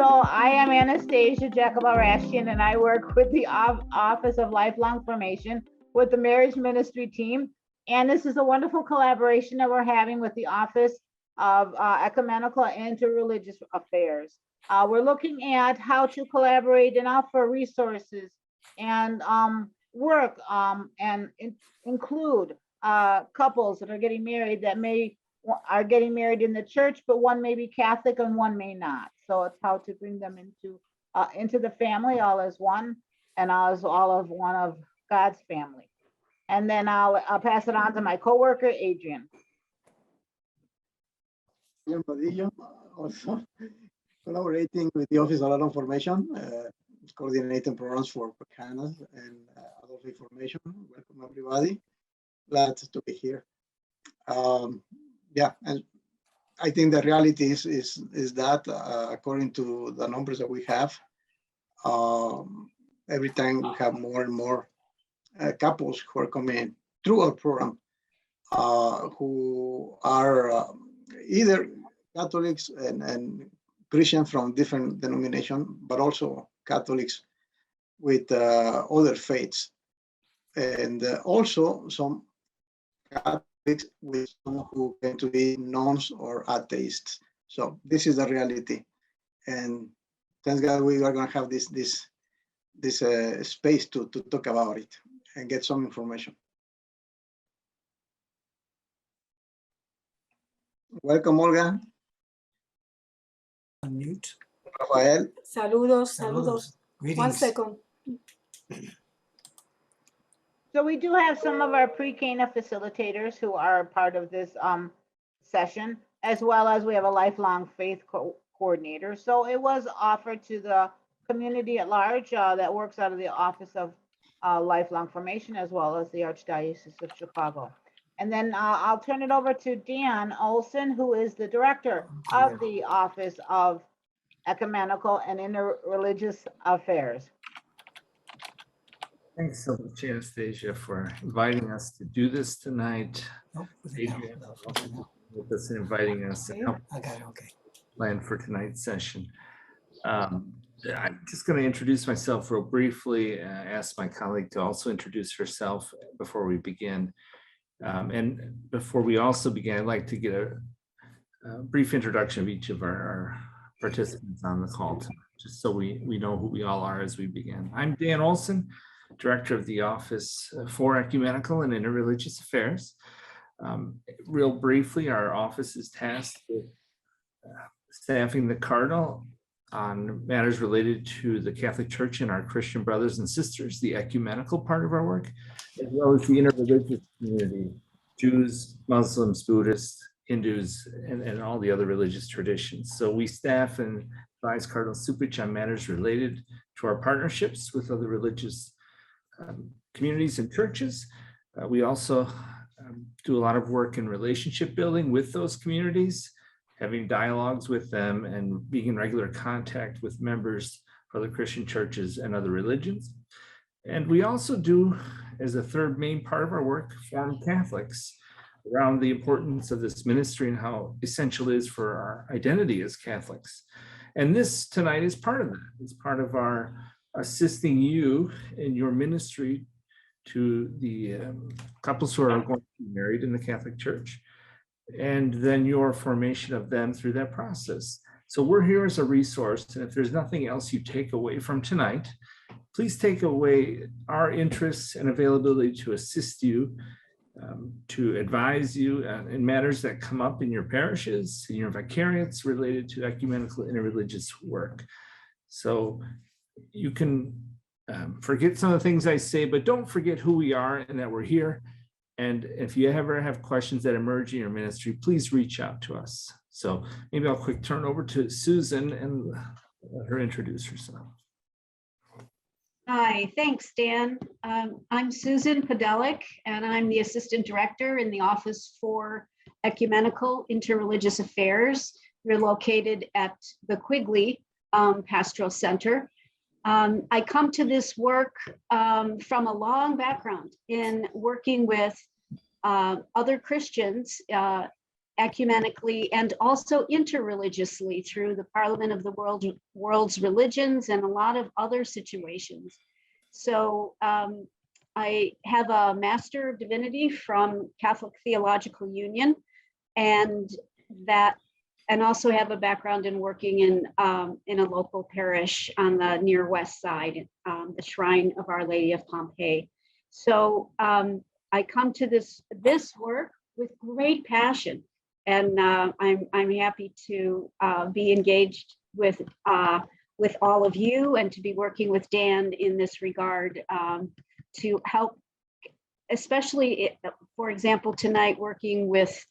So I am Anastasia Jacobarashian, and I work with the Office of Lifelong Formation with the Marriage Ministry team. And this is a wonderful collaboration that we're having with the Office of Ecumenical and Interreligious Affairs. We're looking at how to collaborate and offer resources and work and include couples that are getting married that are getting married in the church, but one may be Catholic and one may not. So it's how to bring them into the family all as one and as all of one of God's family. And then I'll pass it on to my coworker, Adrian. Also collaborating with the Office of Adult Formation, coordinating programs for PreCana and adult information. Welcome everybody. Glad to be here. Yeah, and I think the reality is that according to the numbers that we have, every time we have more and more couples who are coming through our program, who are either Catholics and Christians from different denominations, but also Catholics with other faiths, and also some Catholics with some who tend to be nones or atheists. So this is the reality, and thank God we are going to have this space to talk about it and get some information. Welcome, Olga. Unmute. Rafael. Saludos. Greetings. 1 second. So we do have some of our PreCana facilitators who are part of this session, as well as we have a lifelong faith coordinator. So it was offered to the community at large that works out of the Office of Lifelong Formation, as well as the Archdiocese of Chicago. And then I'll turn it over to Dan Olson, who is the director of the Office of Ecumenical and Interreligious Affairs. Thanks so much, Anastasia, for inviting us to do this tonight. Adrian, with us and inviting us to help plan for tonight's session. I'm just going to introduce myself real briefly, ask my colleague to also introduce herself before we begin. And before we also begin, I'd like to get a brief introduction of each of our participants on the call tonight, just so we know who we all are as we begin. I'm Dan Olson, Director of the Office for Ecumenical and Interreligious Affairs. Real briefly, our office is tasked with staffing the Cardinal on matters related to the Catholic Church and our Christian brothers and sisters, the ecumenical part of our work, as well as the interreligious community, Jews, Muslims, Buddhists, Hindus, and all the other religious traditions. So we staff and advise Cardinal Cupich on matters related to our partnerships with other religious communities and churches. We also do a lot of work in relationship building with those communities, having dialogues with them and being in regular contact with members of other Christian churches and other religions. And we also do, as a third main part of our work, form Catholics around the importance of this ministry and how essential it is for our identity as Catholics. And this tonight is part of that. It's part of our assisting you in your ministry to the couples who are going to be married in the Catholic Church, and then your formation of them through that process. So we're here as a resource, and if there's nothing else you take away from tonight, please take away our interests and availability to assist you, to advise you in matters that come up in your parishes, in your vicariates related to ecumenical interreligious work. So you can forget some of the things I say, but don't forget who we are and that we're here. And if you ever have questions that emerge in your ministry, please reach out to us. So maybe I'll quick turn over to Susan and let her introduce herself. Hi, thanks, Dan. I'm Susan Podelic, and I'm the Assistant Director in the Office for Ecumenical Interreligious Affairs. We're located at the Quigley Pastoral Center. I come to this work from a long background in working with other Christians ecumenically and also interreligiously through the Parliament of the World's Religions and a lot of other situations. So I have a Master of Divinity from Catholic Theological Union, and also have a background in working in a local parish on the near west side, the Shrine of Our Lady of Pompeii. So I come to this work with great passion, and I'm happy to be engaged with all of you and to be working with Dan in this regard to help, especially, for example, tonight working with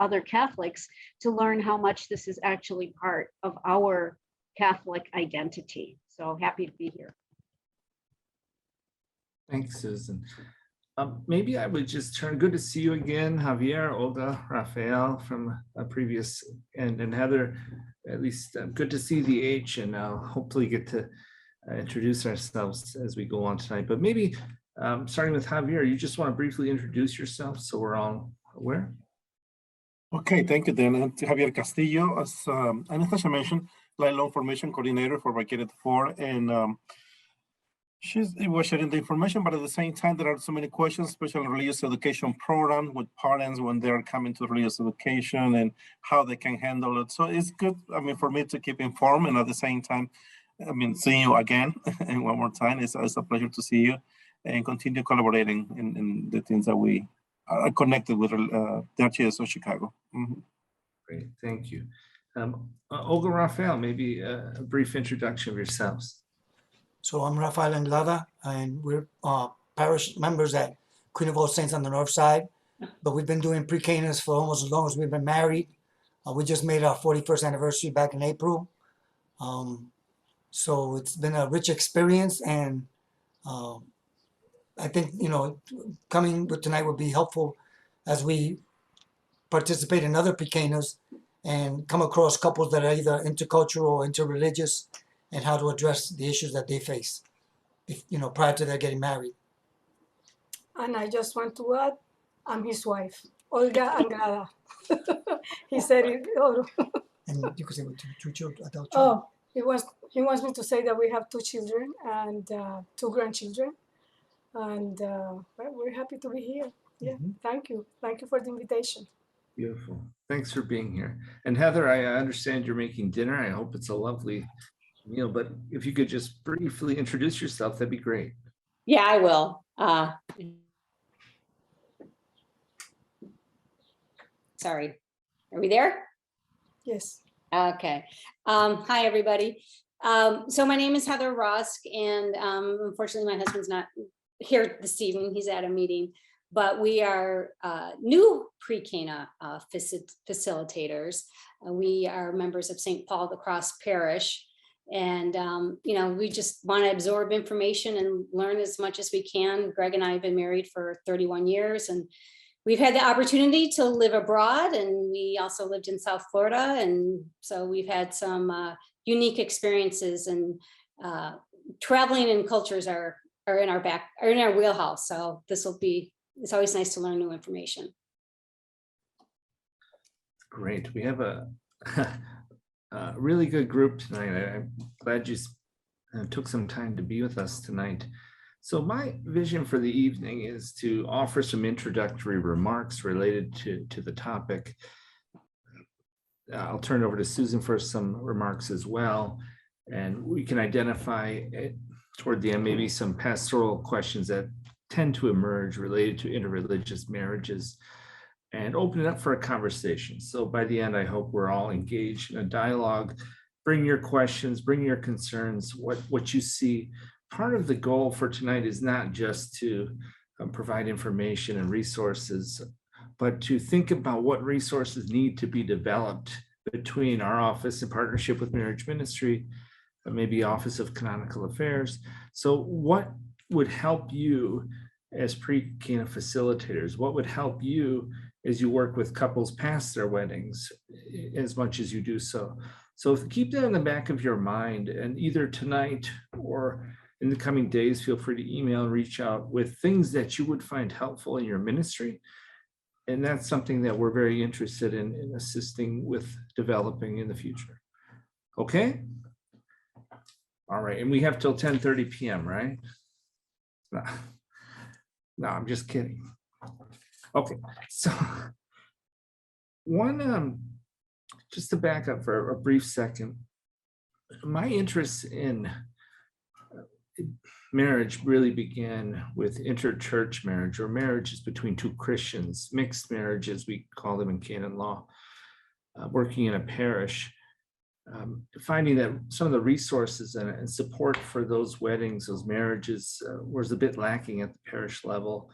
other Catholics to learn how much this is actually part of our Catholic identity. So happy to be here. Thanks, Susan. Maybe I would just turn, good to see you again, Javier, Olga, Rafael from a previous, and Heather, at least good to see the H, and hopefully get to introduce ourselves as we go on tonight. But maybe starting with Javier, you just want to briefly introduce yourself so we're all aware. Okay, thank you, Dan. I'm Javier Castillo, as Anastasia mentioned, Lifelong Formation Coordinator for PreCana 4, and it was sharing the information, but at the same time, there are so many questions, especially religious education program with parents when they're coming to religious education and how they can handle it. So it's good, I mean, for me to keep informed, and at the same time, I mean, seeing you again and one more time, it's a pleasure to see you and continue collaborating in the things that we are connected with the Archdiocese of Chicago. Mm-hmm. Great, thank you. Olga, Rafael, maybe a brief introduction of yourselves. So I'm Rafael Anglada, and we're parish members at Queen of All Saints on the north side. But we've been doing pre-canas for almost as long as we've been married. We just made our 41st anniversary back in April. So it's been a rich experience, and I think, you know, coming with tonight would be helpful as we participate in other pre-canas and come across couples that are either intercultural or interreligious, and how to address the issues that they face, you know, prior to their getting married. And I just want to add, I'm his wife, Olga Anglada. He said it. And you could say with two children, adult children. Oh, he wants me to say that we have 2 children and 2 grandchildren, and well, we're happy to be here. Yeah, Thank you for the invitation. Beautiful. Thanks for being here. And Heather, I understand you're making dinner. I hope it's a lovely meal, but if you could just briefly introduce yourself, that'd be great. Yeah, I will. Sorry, are we there? Yes. Okay. Hi, everybody. So my name is Heather Rusk, and unfortunately, my husband's not here this evening. He's at a meeting, but we are new PreCana facilitators. We are members of St. Paul the Cross Parish. And, you know, we just want to absorb information and learn as much as we can. Greg and I have been married for 31 years, and we've had the opportunity to live abroad, and we also lived in South Florida. And so we've had some unique experiences, and traveling and cultures are in our wheelhouse. So it's always nice to learn new information. Great. We have a really good group tonight. I'm glad you took some time to be with us tonight. So my vision for the evening is to offer some introductory remarks related to the topic. I'll turn it over to Susan for some remarks as well. And we can identify toward the end maybe some pastoral questions that tend to emerge related to interreligious marriages, and open it up for a conversation. So by the end, I hope we're all engaged in a dialogue. Bring your questions, bring your concerns, what you see. Part of the goal for tonight is not just to provide information and resources, but to think about what resources need to be developed between our office in partnership with Marriage Ministry, maybe Office of Canonical Affairs. So what would help you as PreCana facilitators? What would help you as you work with couples past their weddings, as much as you do so? So keep that in the back of your mind, and either tonight or in the coming days, feel free to email and reach out with things that you would find helpful in your ministry, And that's something that we're very interested in assisting with developing in the future. Okay? All right, and we have till 10:30 p.m., right? No, I'm just kidding. Okay, so just to back up for a brief second, my interest in marriage really began with interchurch marriage, or marriages between two Christians, mixed marriages, we call them in canon law, working in a parish, finding that some of the resources and support for those weddings, those marriages, was a bit lacking at the parish level.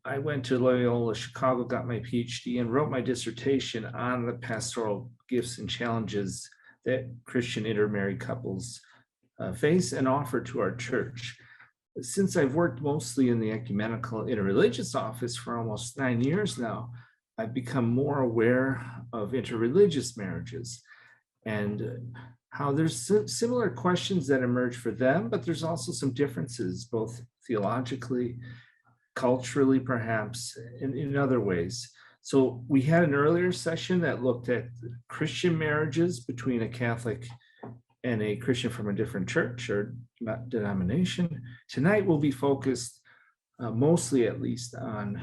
I went to Loyola Chicago, got my PhD, and wrote my dissertation on the pastoral gifts and challenges that Christian intermarried couples face and offer to our church. Since I've worked mostly in the ecumenical interreligious office for almost 9 years now, I've become more aware of interreligious marriages and how there's similar questions that emerge for them, but there's also some differences, both theologically, culturally, perhaps, in other ways. So we had an earlier session that looked at Christian marriages between a Catholic and a Christian from a different church or denomination. Tonight we'll be focused mostly, at least, on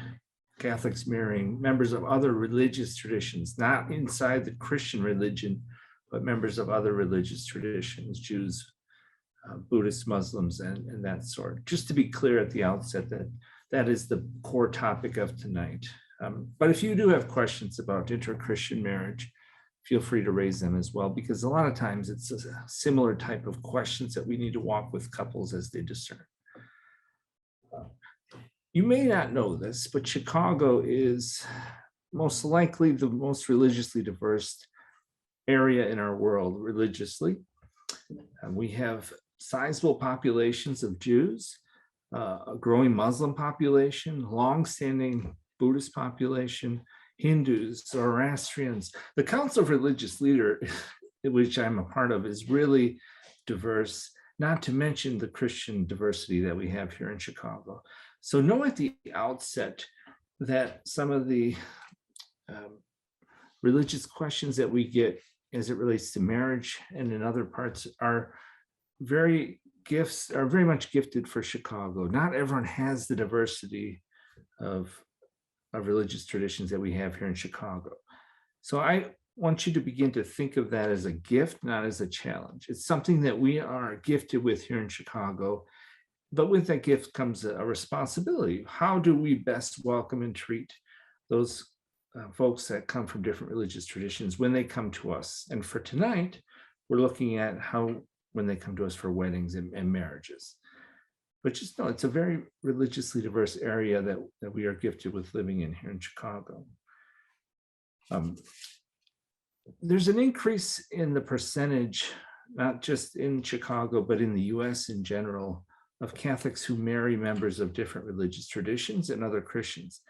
Catholics marrying members of other religious traditions, not inside the Christian religion, but members of other religious traditions, Jews, Buddhists, Muslims, and that sort. Just to be clear at the outset that that is the core topic of tonight. But if you do have questions about inter-Christian marriage, feel free to raise them as well, because a lot of times it's a similar type of questions that we need to walk with couples as they discern. You may not know this, but Chicago is most likely the most religiously diverse area in our world religiously. We have sizable populations of Jews, a growing Muslim population, longstanding Buddhist population, Hindus, Zoroastrians. The Council of Religious Leaders, which I'm a part of, is really diverse, not to mention the Christian diversity that we have here in Chicago. So know at the outset that some of the religious questions that we get as it relates to marriage and in other parts are very much gifted for Chicago. Not everyone has the diversity of religious traditions that we have here in Chicago. So I want you to begin to think of that as a gift, not as a challenge. It's something that we are gifted with here in Chicago, but with that gift comes a responsibility. How do we best welcome and treat those folks that come from different religious traditions when they come to us? And for tonight, we're looking at how when they come to us for weddings and marriages. But just know it's a very religiously diverse area that we are gifted with living in here in Chicago. There's an increase in the percentage, not just in Chicago, but in the US in general, of Catholics who marry members of different religious traditions and other Christians.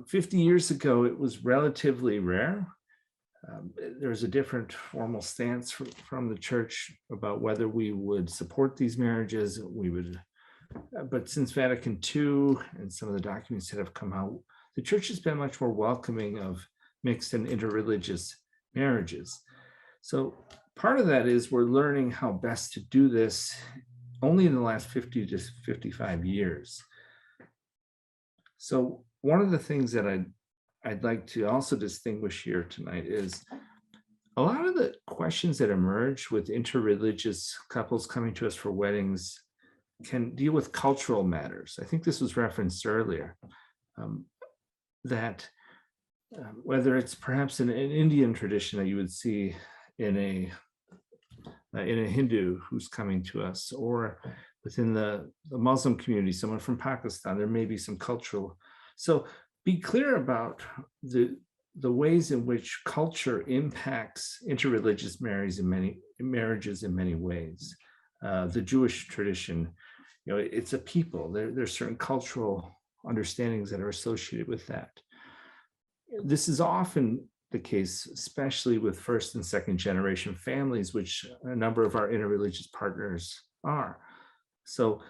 50 years ago, it was relatively rare. There was a different formal stance from the church about whether we would support these marriages. But since Vatican II and some of the documents that have come out, the church has been much more welcoming of mixed and interreligious marriages. So part of that is we're learning how best to do this only in the last 50 to 55 years. So one of the things that I'd like to also distinguish here tonight is a lot of the questions that emerge with interreligious couples coming to us for weddings can deal with cultural matters. I think this was referenced earlier, that whether it's perhaps an Indian tradition that you would see in a Hindu who's coming to us, or within the Muslim community, someone from Pakistan, there may be some cultural. So be clear about the ways in which culture impacts interreligious marriages in many ways. The Jewish tradition, it's a people. There's certain cultural understandings that are associated with that. This is often the case, especially with first and second generation families, which a number of our interreligious partners are. So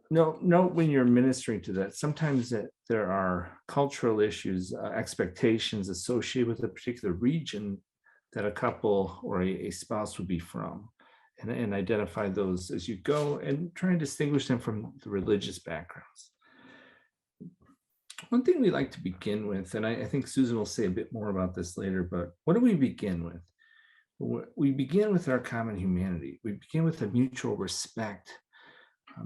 note when you're ministering to that, sometimes that there are cultural issues, expectations associated with a particular region that a couple or a spouse would be from, and identify those as you go and try and distinguish them from the religious backgrounds. One thing we like to begin with, and I think Susan will say a bit more about this later, but what do we begin with? We begin with our common humanity. We begin with a mutual respect.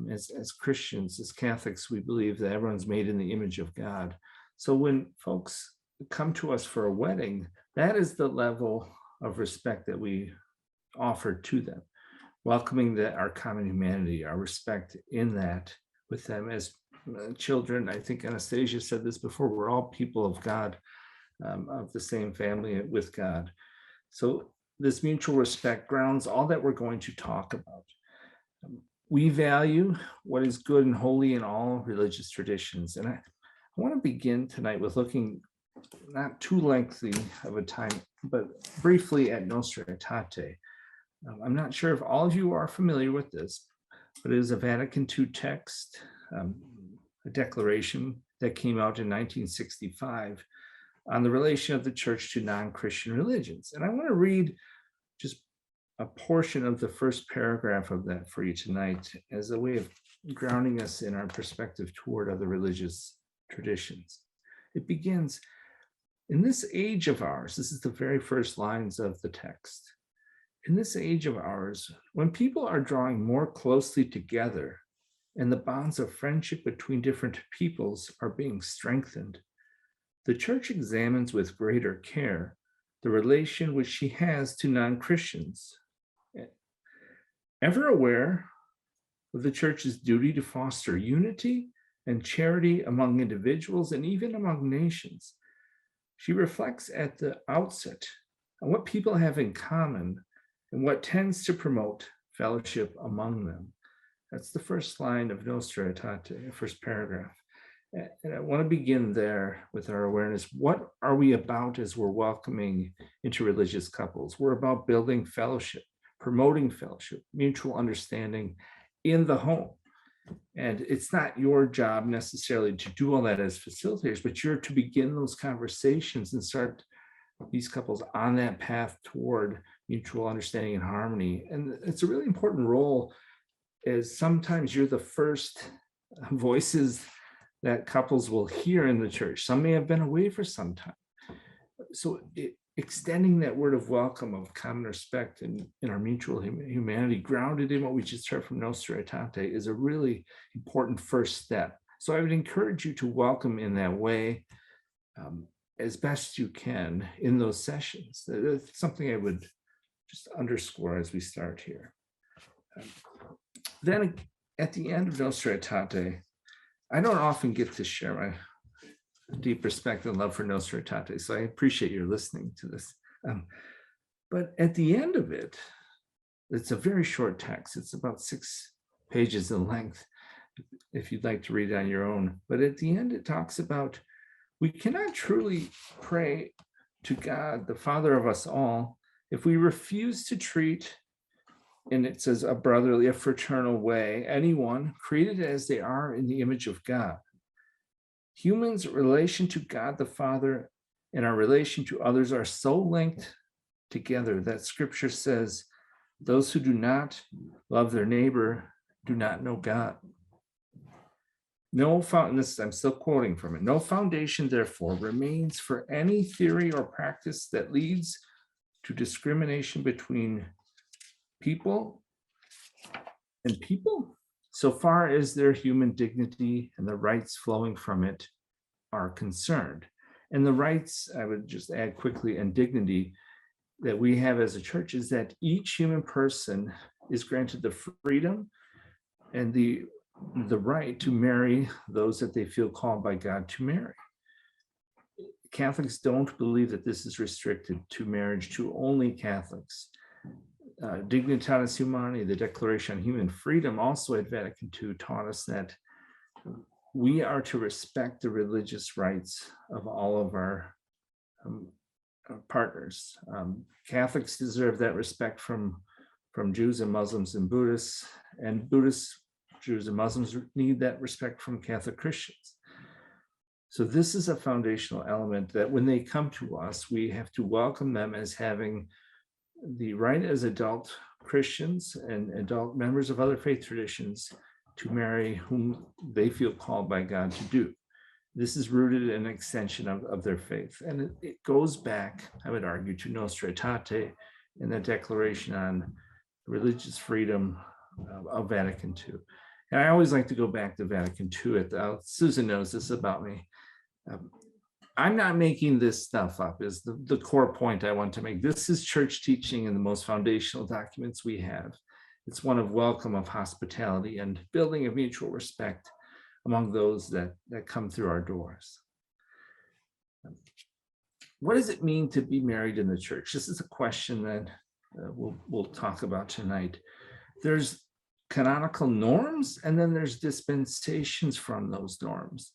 As Christians, as Catholics, we believe that everyone's made in the image of God. So when folks come to us for a wedding, that is the level of respect that we offer to them, welcoming our common humanity, our respect in that with them as children. I think Anastasia said this before, we're all people of God, of the same family with God. So this mutual respect grounds all that we're going to talk about. We value what is good and holy in all religious traditions. And I want to begin tonight with looking not too lengthy of a time, but briefly at Nostra Aetate. I'm not sure if all of you are familiar with this, but it is a Vatican II text, a declaration that came out in 1965 on the relation of the church to non-Christian religions. And I want to read just a portion of the first paragraph of that for you tonight as a way of grounding us in our perspective toward other religious traditions. It begins, in this age of ours, this is the very first lines of the text. In this age of ours, when people are drawing more closely together and the bonds of friendship between different peoples are being strengthened, the church examines with greater care the relation which she has to non-Christians. Ever aware of the church's duty to foster unity and charity among individuals and even among nations, she reflects at the outset on what people have in common and what tends to promote fellowship among them. That's the first line of Nostra Aetate, the first paragraph. And I want to begin there with our awareness. What are we about as we're welcoming interreligious couples? We're about building fellowship, promoting fellowship, mutual understanding in the home. And it's not your job necessarily to do all that as facilitators, but you're to begin those conversations and start these couples on that path toward mutual understanding and harmony. And it's a really important role, as sometimes you're the first voices that couples will hear in the church. Some may have been away for some time. So extending that word of welcome, of common respect and in our mutual humanity, grounded in what we just heard from Nostra Aetate, is a really important first step. So I would encourage you to welcome in that way as best you can in those sessions. That's something I would just underscore as we start here. Then at the end of Nostra Aetate, I don't often get to share my deep respect and love for Nostra Aetate, so I appreciate your listening to this. But at the end of it, it's a very short text. It's about 6 pages in length, if you'd like to read it on your own. But at the end, it talks about we cannot truly pray to God, the Father of us all, if we refuse to treat, and it says a brotherly, a fraternal way, anyone created as they are in the image of God. Humans' relation to God the Father and our relation to others are so linked together that Scripture says, those who do not love their neighbor do not know God. I'm still quoting from it. No foundation, therefore, remains for any theory or practice that leads to discrimination between people and people, so far as their human dignity and the rights flowing from it are concerned. And the rights, I would just add quickly, and dignity that we have as a church is that each human person is granted the freedom and the right to marry those that they feel called by God to marry. Catholics don't believe that this is restricted to marriage to only Catholics. Dignitatis Humanae, the Declaration on Human Freedom, also at Vatican II, taught us that we are to respect the religious rights of all of our partners. Catholics deserve that respect from Jews and Muslims and Buddhists Jews and Muslims need that respect from Catholic Christians. So this is a foundational element that when they come to us, we have to welcome them as having the right as adult Christians and adult members of other faith traditions to marry whom they feel called by God to do. This is rooted in an extension of their faith. And it goes back, I would argue, to Nostra Aetate and the Declaration on Religious Freedom of Vatican II. And I always like to go back to Vatican II. Susan knows this about me. I'm not making this stuff up, is the core point I want to make. This is church teaching in the most foundational documents we have. It's one of welcome, of hospitality, and building of mutual respect among those that come through our doors. What does it mean to be married in the church? This is a question that we'll talk about tonight. There's canonical norms, and then there's dispensations from those norms.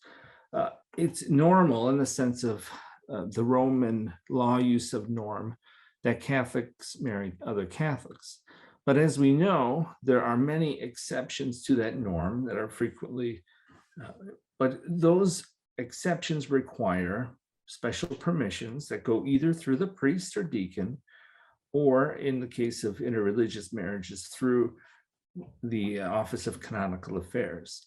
It's normal in the sense of the Roman law use of norm that Catholics marry other Catholics. But as we know, there are many exceptions to that norm that are frequently, but those exceptions require special permissions that go either through the priest or deacon, or in the case of interreligious marriages, through the Office of Canonical Affairs.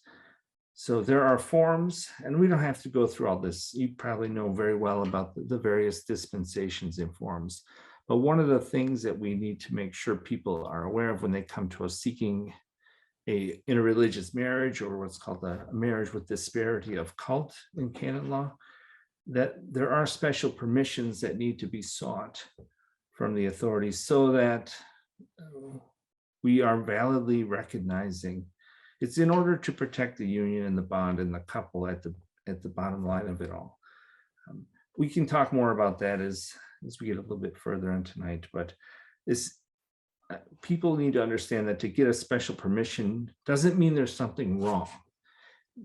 So there are forms, and we don't have to go through all this. You probably know very well about the various dispensations and forms. But one of the things that we need to make sure people are aware of when they come to us seeking a interreligious marriage, or what's called a marriage with disparity of cult in canon law, that there are special permissions that need to be sought from the authorities so that we are validly recognizing. It's in order to protect the union and the bond and the couple at the bottom line of it all. We can talk more about that as we get a little bit further on tonight, but people need to understand that to get a special permission doesn't mean there's something wrong.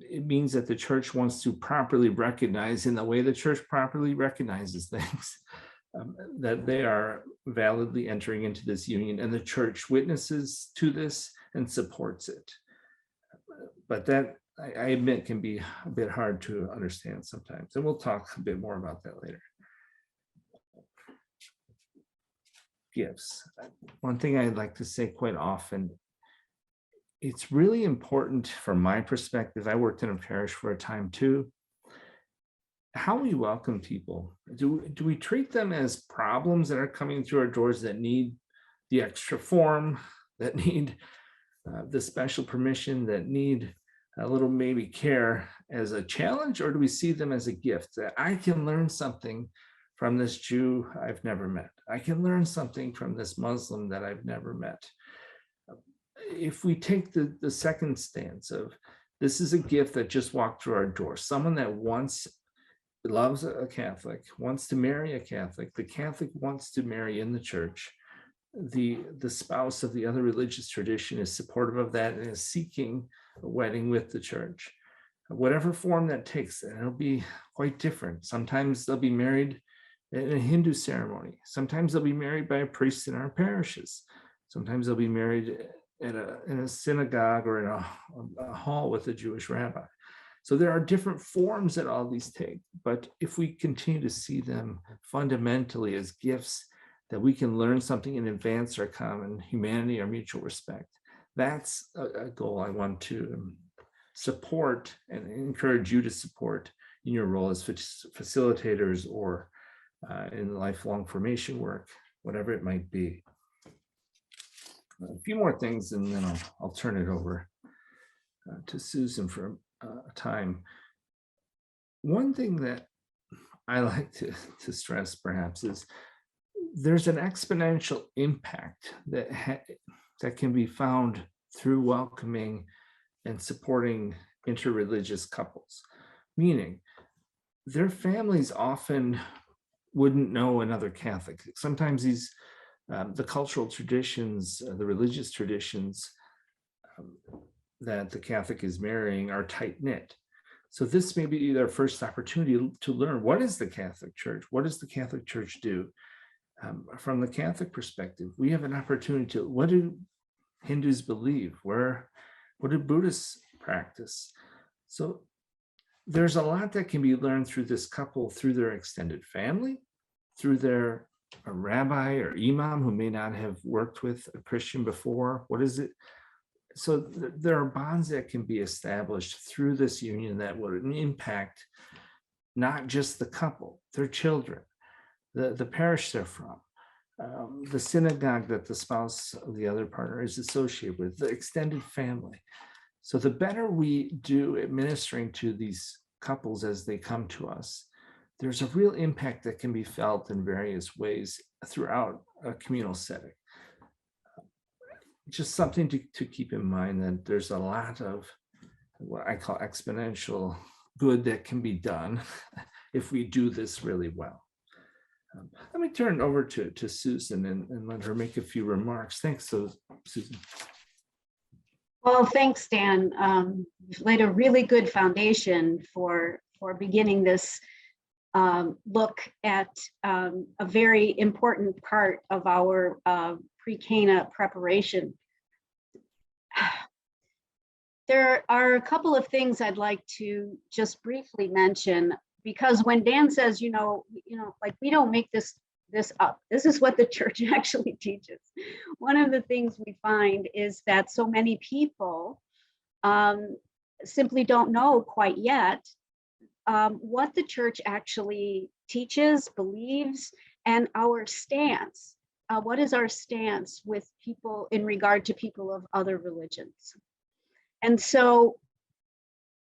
It means that the church wants to properly recognize, in the way the church properly recognizes things, that they are validly entering into this union, and the church witnesses to this and supports it. But that, I admit, can be a bit hard to understand sometimes, and we'll talk a bit more about that later. Gifts. One thing I'd like to say quite often, it's really important from my perspective. I worked in a parish for a time too. How we welcome people. Do we treat them as problems that are coming through our doors that need the extra form, that need the special permission, that need a little maybe care, as a challenge, or do we see them as a gift that I can learn something from this Jew I've never met? I can learn something from this Muslim that I've never met. If we take the second stance of this is a gift that just walked through our door, someone that loves a Catholic, wants to marry a Catholic, the Catholic wants to marry in the church, the spouse of the other religious tradition is supportive of that and is seeking a wedding with the church, whatever form that takes, and it'll be quite different. Sometimes they'll be married in a Hindu ceremony. Sometimes they'll be married by a priest in our parishes. Sometimes they'll be married in a synagogue or in a hall with a Jewish rabbi. So there are different forms that all these take. But if we continue to see them fundamentally as gifts that we can learn something and advance our common humanity, our mutual respect, that's a goal I want to support and encourage you to support in your role as facilitators or in lifelong formation work, whatever it might be. A few more things, and then I'll turn it over to Susan for a time. One thing that I like to stress perhaps is there's an exponential impact that can be found through welcoming and supporting interreligious couples, meaning their families often wouldn't know another Catholic. Sometimes these the cultural traditions, the religious traditions that the Catholic is marrying are tight-knit. So this may be their first opportunity to learn, what is the Catholic Church? What does the Catholic Church do? From the Catholic perspective, we have an opportunity to, what do Hindus believe? Where What do Buddhists practice? So there's a lot that can be learned through this couple, through their extended family, through their a rabbi or imam who may not have worked with a Christian before. What is it? So there are bonds that can be established through this union that would impact not just the couple, their children, the parish they're from, the synagogue that the spouse of the other partner is associated with, the extended family. So the better we do administering to these couples as they come to us, there's a real impact that can be felt in various ways throughout a communal setting. Just something to keep in mind, that there's a lot of what I call exponential good that can be done if we do this really well. Let me turn it over to Susan and let her make a few remarks. Thanks, Susan. Well, thanks, Dan. You've laid a really good foundation for beginning this look at a very important part of our PreCana preparation. There are a couple of things I'd like to just briefly mention, because when Dan says, like, we don't make this up. This is what the church actually teaches. One of the things we find is that so many people simply don't know quite yet what the church actually teaches, believes, and our stance. What is our stance with people in regard to people of other religions? And so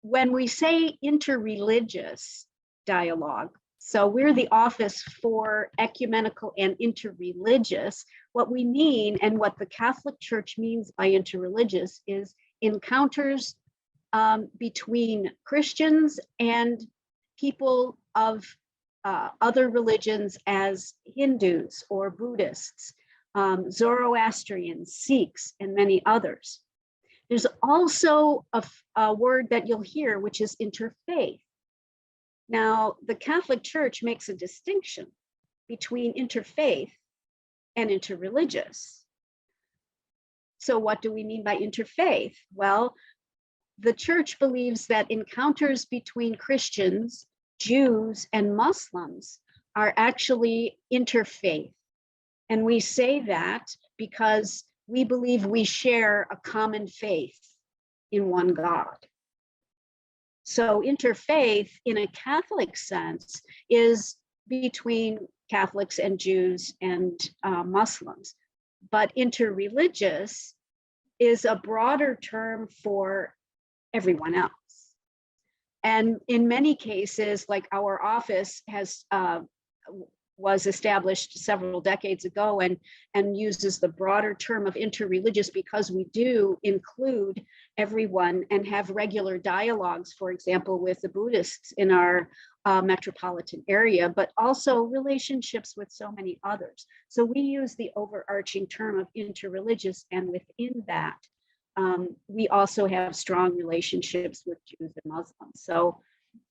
when we say interreligious dialogue, so we're the Office for Ecumenical and Interreligious, what we mean and what the Catholic Church means by interreligious is encounters between Christians and people of other religions as Hindus or Buddhists, Zoroastrians, Sikhs, and many others. There's also a word that you'll hear, which is interfaith. Now, the Catholic Church makes a distinction between interfaith and interreligious. So what do we mean by interfaith? Well, the church believes that encounters between Christians, Jews, and Muslims are actually interfaith. And we say that because we believe we share a common faith in one God. So interfaith in a Catholic sense is between Catholics and Jews and Muslims, but interreligious is a broader term for everyone else. And in many cases, like our office was established several decades ago and uses the broader term of interreligious because we do include everyone and have regular dialogues, for example, with the Buddhists in our metropolitan area, but also relationships with so many others. So we use the overarching term of interreligious, and within that, we also have strong relationships with Jews and Muslims. So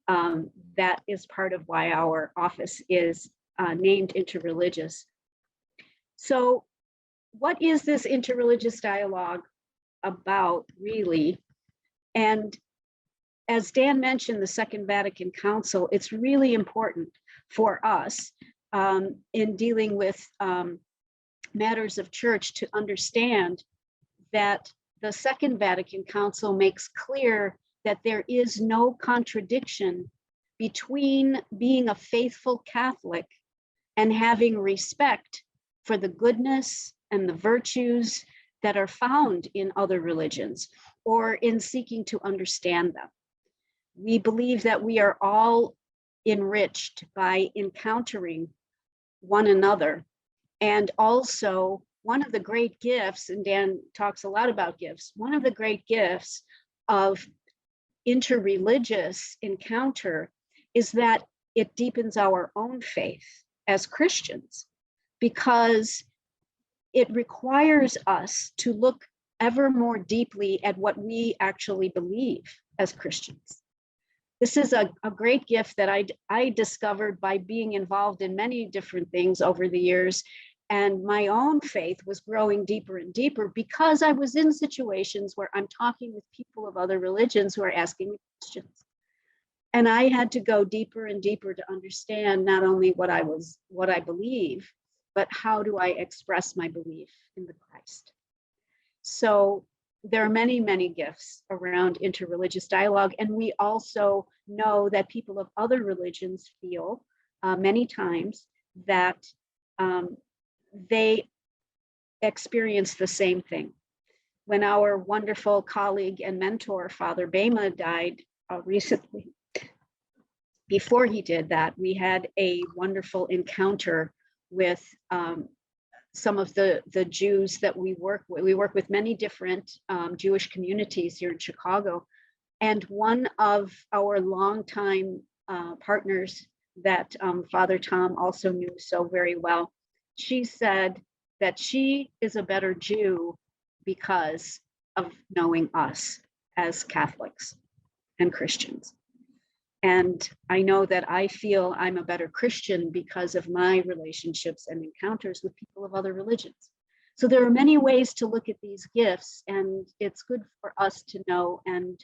that is part of why our office is named interreligious. So what is this interreligious dialogue about, really? And as Dan mentioned, the Second Vatican Council, it's really important for us in dealing with matters of church to understand that the Second Vatican Council makes clear that there is no contradiction between being a faithful Catholic and having respect for the goodness and the virtues that are found in other religions, or in seeking to understand them. We believe that we are all enriched by encountering one another. And also, one of the great gifts, and Dan talks a lot about gifts, one of the great gifts of interreligious encounter is that it deepens our own faith as Christians, because it requires us to look ever more deeply at what we actually believe as Christians. This is a great gift that I discovered by being involved in many different things over the years, And my own faith was growing deeper and deeper because I was in situations where I'm talking with people of other religions who are asking me questions. And I had to go deeper and deeper to understand not only what I believe, but how do I express my belief in the Christ. So there are many, many gifts around interreligious dialogue. And we also know that people of other religions feel many times that they experience the same thing. When our wonderful colleague and mentor, Father Bema, died recently, before he did that, we had a wonderful encounter with some of the Jews that we work with. We work with many different Jewish communities here in Chicago. And one of our longtime partners that Father Tom also knew so very well, she said that she is a better Jew because of knowing us as Catholics and Christians. And I know that I feel I'm a better Christian because of my relationships and encounters with people of other religions. So there are many ways to look at these gifts, and it's good for us to know, and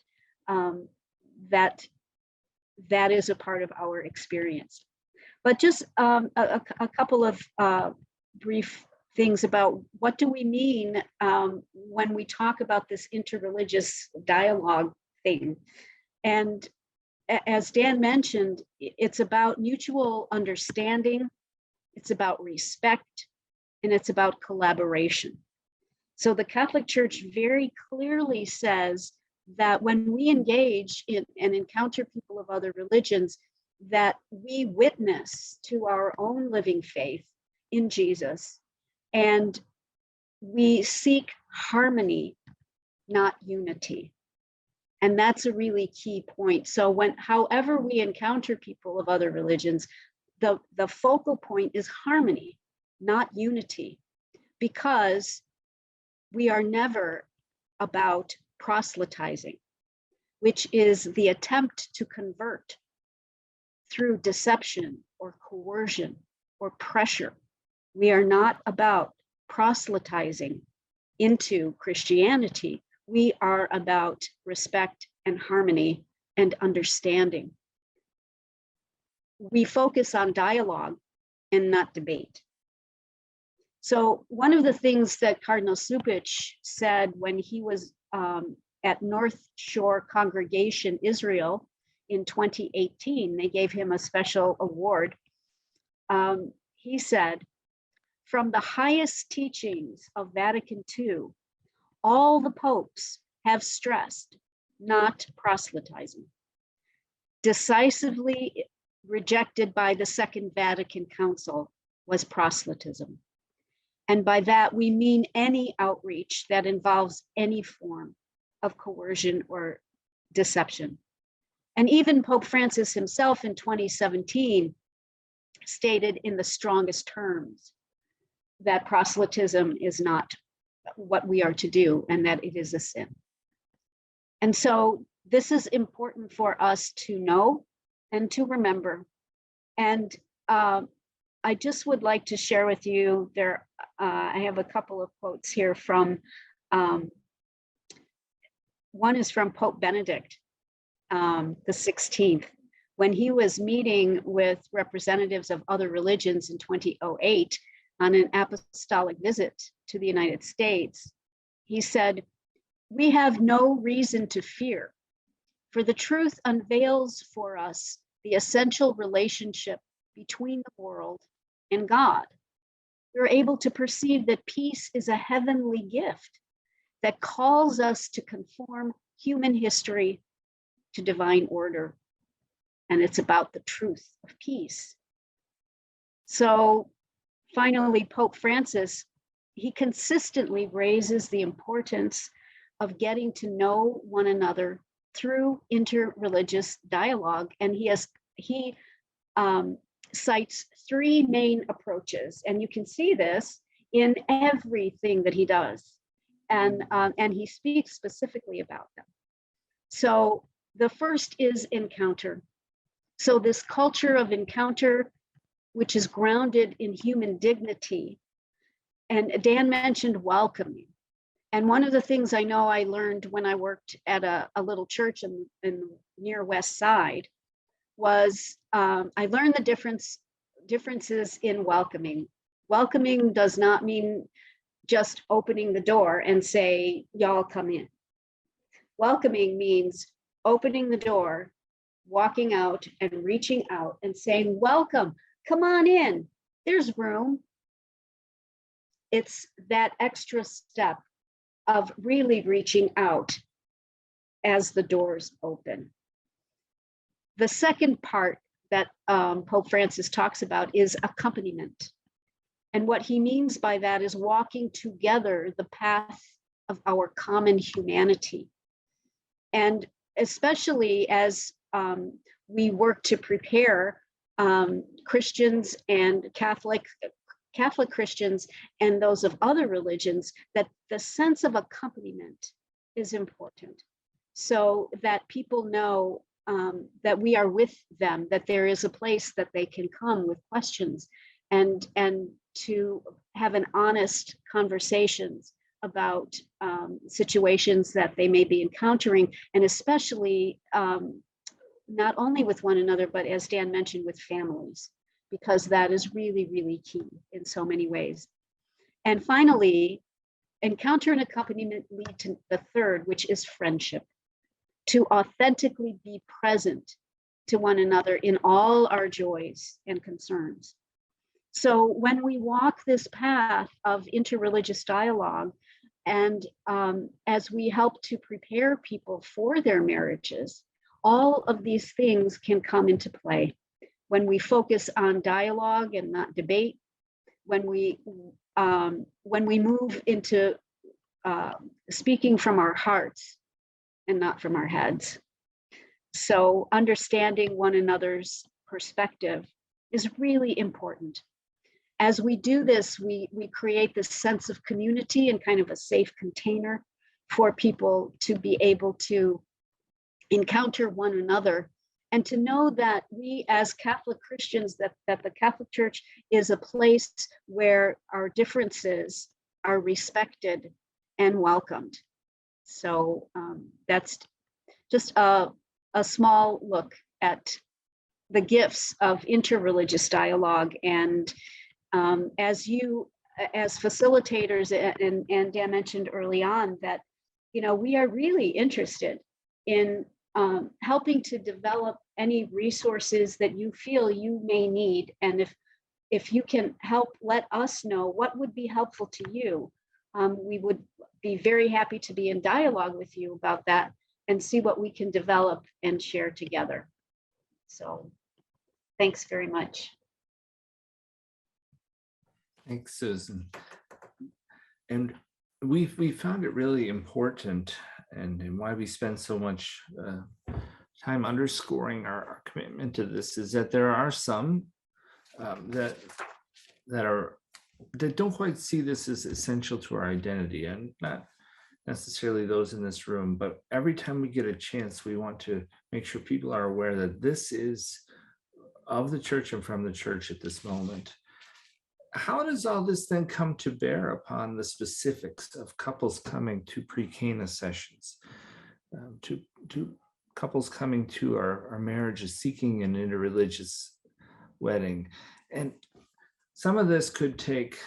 that is a part of our experience. But just a couple of brief things about what do we mean when we talk about this interreligious dialogue thing. And as Dan mentioned, it's about mutual understanding, it's about respect, and it's about collaboration. So the Catholic Church very clearly says that when we engage in and encounter people of other religions, that we witness to our own living faith in Jesus, and we seek harmony, not unity. And that's a really key point. So however we encounter people of other religions, the focal point is harmony, not unity, because we are never about proselytizing, which is the attempt to convert through deception or coercion or pressure. We are not about proselytizing into Christianity. We are about respect and harmony and understanding. We focus on dialogue and not debate. So one of the things that Cardinal Cupich said when he was at North Shore Congregation, Israel, in 2018, they gave him a special award. He said, from the highest teachings of Vatican II, all the popes have stressed not proselytizing. Decisively rejected by the Second Vatican Council was proselytism. And by that, we mean any outreach that involves any form of coercion or deception. And even Pope Francis himself in 2017 stated in the strongest terms that proselytism is not what we are to do and that it is a sin. And so this is important for us to know and to remember. And I just would like to share with you I have a couple of quotes here from, one is from Pope Benedict the 16th, when he was meeting with representatives of other religions in 2008 on an apostolic visit to the United States. He said, "We have no reason to fear, for the truth unveils for us the essential relationship between the world and God. We're able to perceive that peace is a heavenly gift that calls us to conform human history to divine order. And it's about the truth of peace." So finally, Pope Francis, he consistently raises the importance of getting to know one another through interreligious dialogue. And he cites three main approaches, and you can see this in everything that he does. And he speaks specifically about them. So the first is encounter. So this culture of encounter, which is grounded in human dignity, And Dan mentioned welcoming. And one of the things I know I learned when I worked at a little church in near West Side was I learned the differences in welcoming. Welcoming does not mean just opening the door and say, y'all come in. Welcoming means opening the door, walking out and reaching out and saying, welcome, come on in, there's room. It's that extra step of really reaching out as the doors open. The second part that Pope Francis talks about is accompaniment. And what he means by that is walking together the path of our common humanity. And especially as we work to prepare Christians and Catholic Christians and those of other religions, that the sense of accompaniment is important, so that people know that we are with them, that there is a place that they can come with questions and to have an honest conversations about situations that they may be encountering, and especially not only with one another, but as Dan mentioned, with families, because that is really, really key in so many ways. And finally, encounter and accompaniment lead to the third, which is friendship. To authentically be present to one another in all our joys and concerns. So when we walk this path of interreligious dialogue, and as we help to prepare people for their marriages, all of these things can come into play. When we focus on dialogue and not debate, when we move into speaking from our hearts and not from our heads. So understanding one another's perspective is really important. As we do this, we create this sense of community and kind of a safe container for people to be able to encounter one another and to know that we as Catholic Christians, that the Catholic Church is a place where our differences are respected and welcomed. So that's just a small look at the gifts of interreligious dialogue. And as facilitators, and Dan mentioned early on that, we are really interested in helping to develop any resources that you feel you may need. And if you can help let us know what would be helpful to you, we would be very happy to be in dialogue with you about that and see what we can develop and share together. So thanks very much. Thanks, Susan. And we found it really important, and why we spend so much time underscoring our commitment to this is that there are some that don't quite see this as essential to our identity, and not necessarily those in this room, but every time we get a chance, we want to make sure people are aware that this is of the church and from the church at this moment. How does all this then come to bear upon the specifics of couples coming to PreCana sessions, to couples coming to our marriages, seeking an interreligious wedding? And some of this could take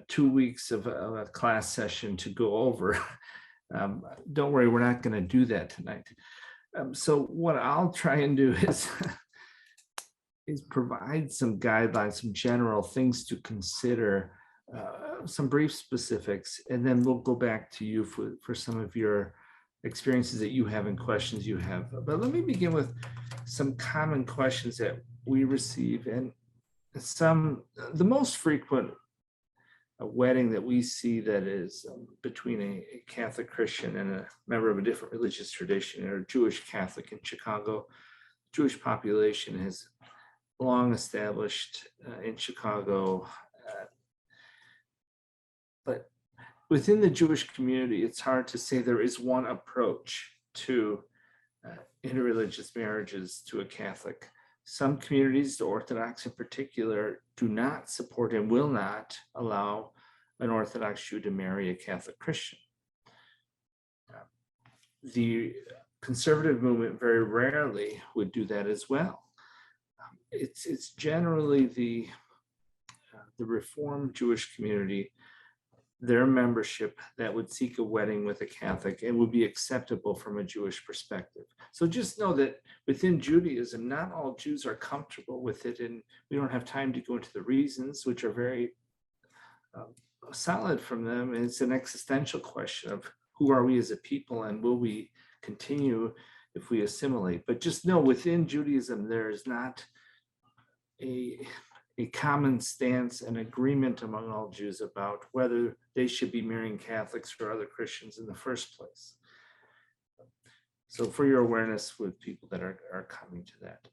2 weeks of a class session to go over. Don't worry, we're not going to do that tonight. So what I'll try and do is provide some guidelines, some general things to consider, some brief specifics, and then we'll go back to you for some of your experiences that you have and questions you have. But let me begin with some common questions that we receive, and the most frequent wedding that we see that is between a Catholic Christian and a member of a different religious tradition, or Jewish Catholic in Chicago. Jewish population has long established in Chicago, but within the Jewish community, it's hard to say there is one approach to interreligious marriages to a Catholic. Some communities, the Orthodox in particular, do not support and will not allow an Orthodox Jew to marry a Catholic Christian. The conservative movement very rarely would do that as well. It's generally the Reformed Jewish community, their membership, that would seek a wedding with a Catholic and would be acceptable from a Jewish perspective. So just know that within Judaism, not all Jews are comfortable with it, and we don't have time to go into the reasons, which are very solid from them. And it's an existential question of who are we as a people, and will we continue if we assimilate? But just know within Judaism, there is not a common stance and agreement among all Jews about whether they should be marrying Catholics or other Christians in the first place. So for your awareness with people that are coming to that.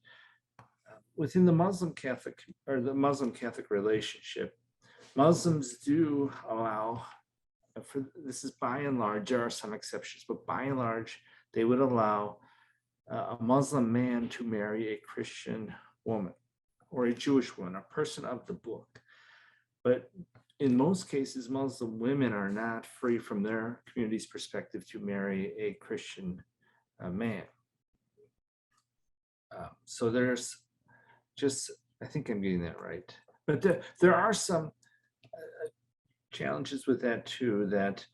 Within the Muslim Catholic or the Muslim Catholic relationship, Muslims do allow, this is by and large, there are some exceptions, but by and large, they would allow a Muslim man to marry a Christian woman or a Jewish woman, a person of the book. But in most cases, Muslim women are not free from their community's perspective to marry a Christian man. So there's just, I think I'm getting that right. But there are some challenges with that too, that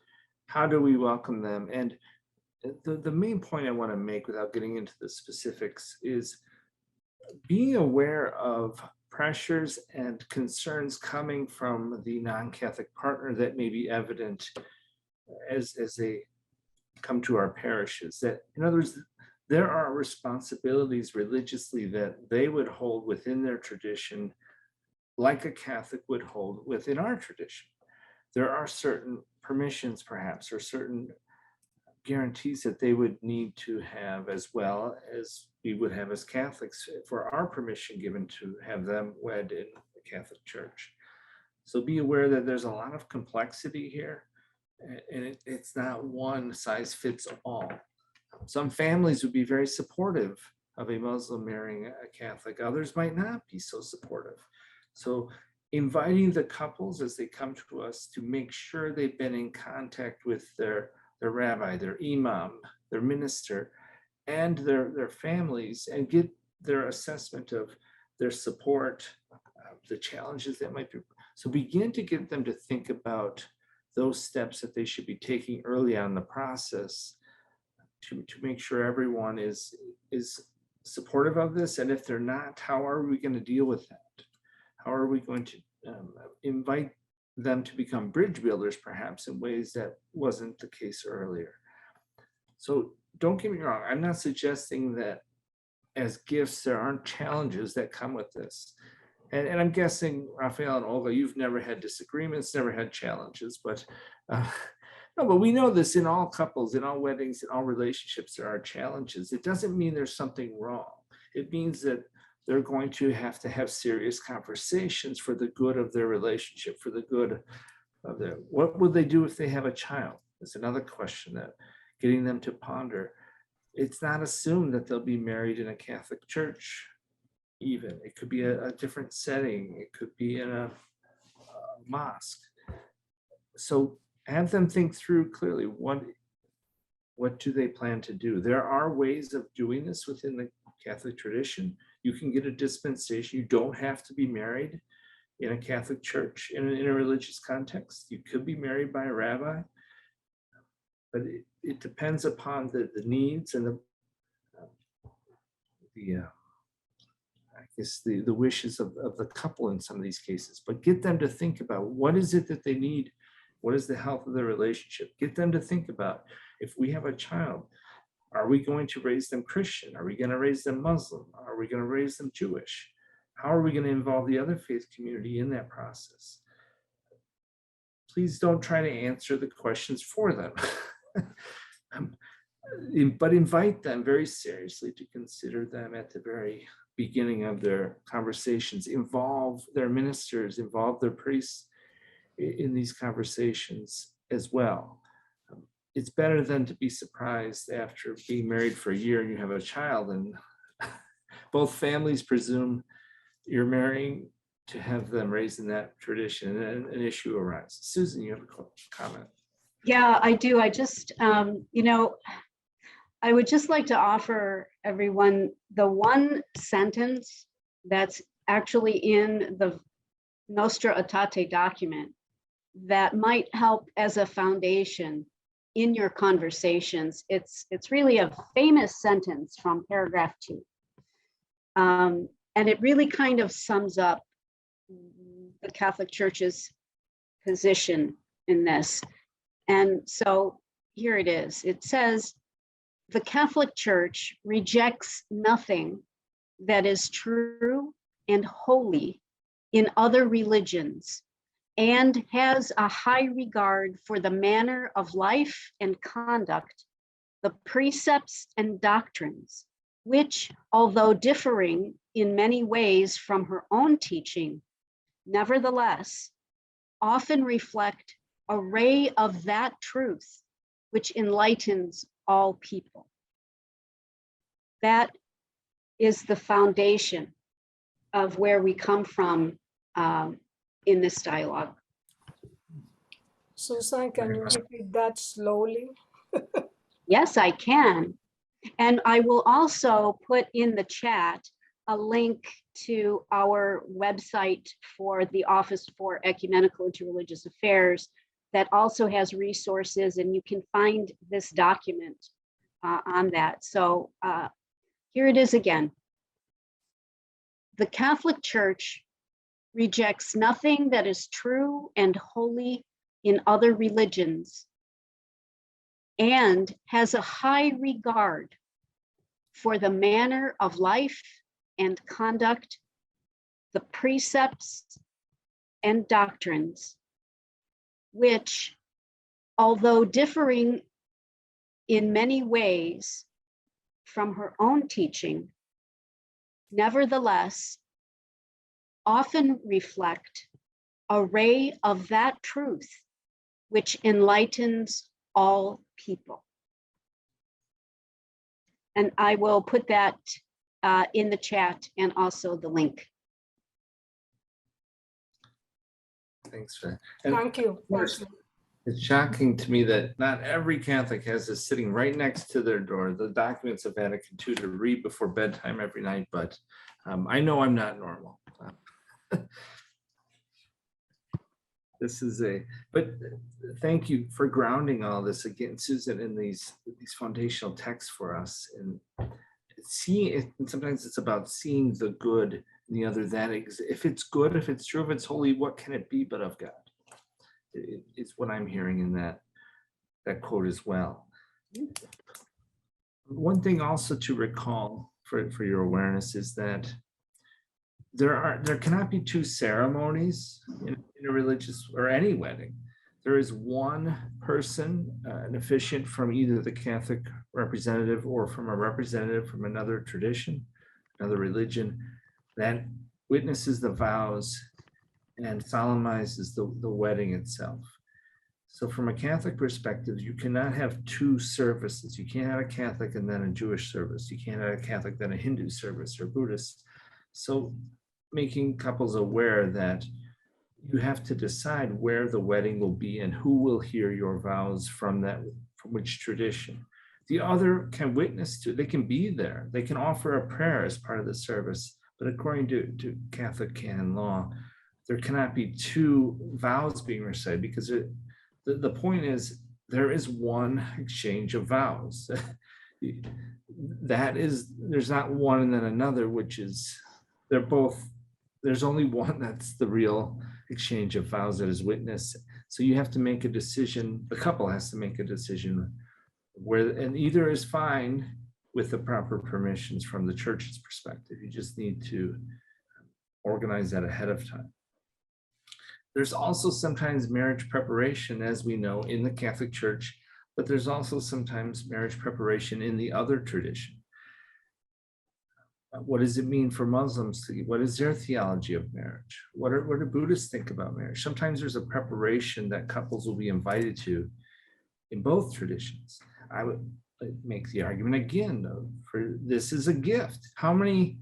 how do we welcome them? And the main point I want to make without getting into the specifics is being aware of pressures and concerns coming from the non-Catholic partner that may be evident as they come to our parishes. That, in other words, there are responsibilities religiously that they would hold within their tradition, like a Catholic would hold within our tradition. There are certain permissions, perhaps, or certain guarantees that they would need to have, as well as we would have as Catholics, for our permission given to have them wed in the Catholic Church. So be aware that there's a lot of complexity here, and it's not one size fits all. Some families would be very supportive of a Muslim marrying a Catholic. Others might not be so supportive. So inviting the couples as they come to us to make sure they've been in contact with their rabbi, their imam, their minister, and their families, and get their assessment of their support, the challenges that might be. So begin to get them to think about those steps that they should be taking early on in the process to make sure everyone is supportive of this. And if they're not, how are we going to deal with that? How are we going to invite them to become bridge builders, perhaps, in ways that wasn't the case earlier? So don't get me wrong, I'm not suggesting that as gifts there aren't challenges that come with this. And I'm guessing, Raphael and Olga, you've never had disagreements, never had challenges, but no, but we know this in all couples, in all weddings, in all relationships, there are challenges. It doesn't mean there's something wrong. It means that they're going to have serious conversations for the good of their relationship, for the good of their, what would they do if they have a child? That's another question that getting them to ponder. It's not assumed that they'll be married in a Catholic church, even. It could be a different setting. It could be in a mosque. So have them think through clearly, what do they plan to do? There are ways of doing this within the Catholic tradition. You can get a dispensation. You don't have to be married in a Catholic church in a religious context. You could be married by a rabbi, but it depends upon the needs and the wishes of the couple in some of these cases. But get them to think about what is it that they need. What is the health of their relationship? Get them to think about, if we have a child, are we going to raise them Christian? Are we going to raise them Muslim? Are we going to raise them Jewish? How are we going to involve the other faith community in that process? Please don't try to answer the questions for them, but invite them very seriously to consider them at the very beginning of their conversations. Involve their ministers, involve their priests in these conversations as well. It's better than to be surprised after being married for a year and you have a child and both families presume you're marrying to have them raised in that tradition, and an issue arises. Susan, you have a comment? Yeah, I do. I just, I would just like to offer everyone the one sentence that's actually in the Nostra Aetate document that might help as a foundation in your conversations. It's really a famous sentence from paragraph 2. And it really kind of sums up the Catholic Church's position in this. And so here it is. It says, the Catholic Church rejects nothing that is true and holy in other religions, and has a high regard for the manner of life and conduct, the precepts and doctrines, which, although differing in many ways from her own teaching, nevertheless, often reflect a ray of that truth which enlightens all people. That is the foundation of where we come from in this dialogue. Susan, can you repeat that slowly? Yes, I can. And I will also put in the chat a link to our website for the Office for Ecumenical Interreligious Affairs that also has resources, and you can find this document on that. So here it is again. The Catholic Church rejects nothing that is true and holy in other religions, and has a high regard for the manner of life and conduct, the precepts and doctrines, which, although differing in many ways from her own teaching, nevertheless, often reflect a ray of that truth which enlightens all people. And I will put that in the chat and also the link. Thanks for that. Thank you. Thank you. It's shocking to me that not every Catholic has this sitting right next to their door, the documents of Vatican II, to read before bedtime every night, but I know I'm not normal. This is but thank you for grounding all this again, Susan, in these foundational texts for us. And seeing it, and sometimes it's about seeing the good in the other, that if it's good, if it's true, if it's holy, what can it be but of God? It's what I'm hearing in that quote as well. One thing also to recall for your awareness is that there cannot be two ceremonies in a religious or any wedding. There is one person, an officiant from either the Catholic representative or from a representative from another tradition, another religion, that witnesses the vows and solemnizes the wedding itself. So from a Catholic perspective, you cannot have two services. You can't have a Catholic and then a Jewish service. You can't have a Catholic then a Hindu service or Buddhist. So making couples aware that you have to decide where the wedding will be and who will hear your vows from which tradition. The other can witness to, they can be there. They can offer a prayer as part of the service, but according to Catholic canon law, there cannot be two vows being recited, because the point is there is one exchange of vows. There's not one and then another, which is, there's only one that's the real exchange of vows that is witnessed. So you have to make a decision, the couple has to make a decision and either is fine with the proper permissions from the church's perspective. You just need to organize that ahead of time. There's also sometimes marriage preparation, as we know, in the Catholic Church, but there's also sometimes marriage preparation in the other tradition. What does it mean for Muslims? What is their theology of marriage? What do Buddhists think about marriage? Sometimes there's a preparation that couples will be invited to in both traditions. I would make the argument again, though, for this is a gift. How many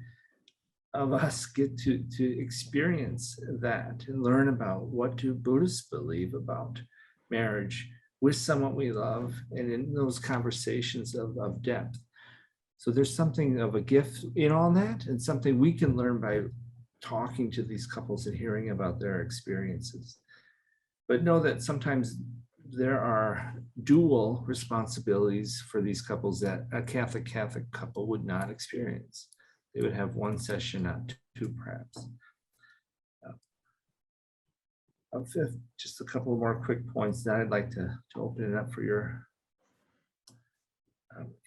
of us get to experience that and learn about what do Buddhists believe about marriage with someone we love, and in those conversations of depth. So there's something of a gift in all that, and something we can learn by talking to these couples and hearing about their experiences. But know that sometimes there are dual responsibilities for these couples that a Catholic couple would not experience. They would have one session, not two, perhaps. Fifth, just a couple more quick points that I'd like to open it up for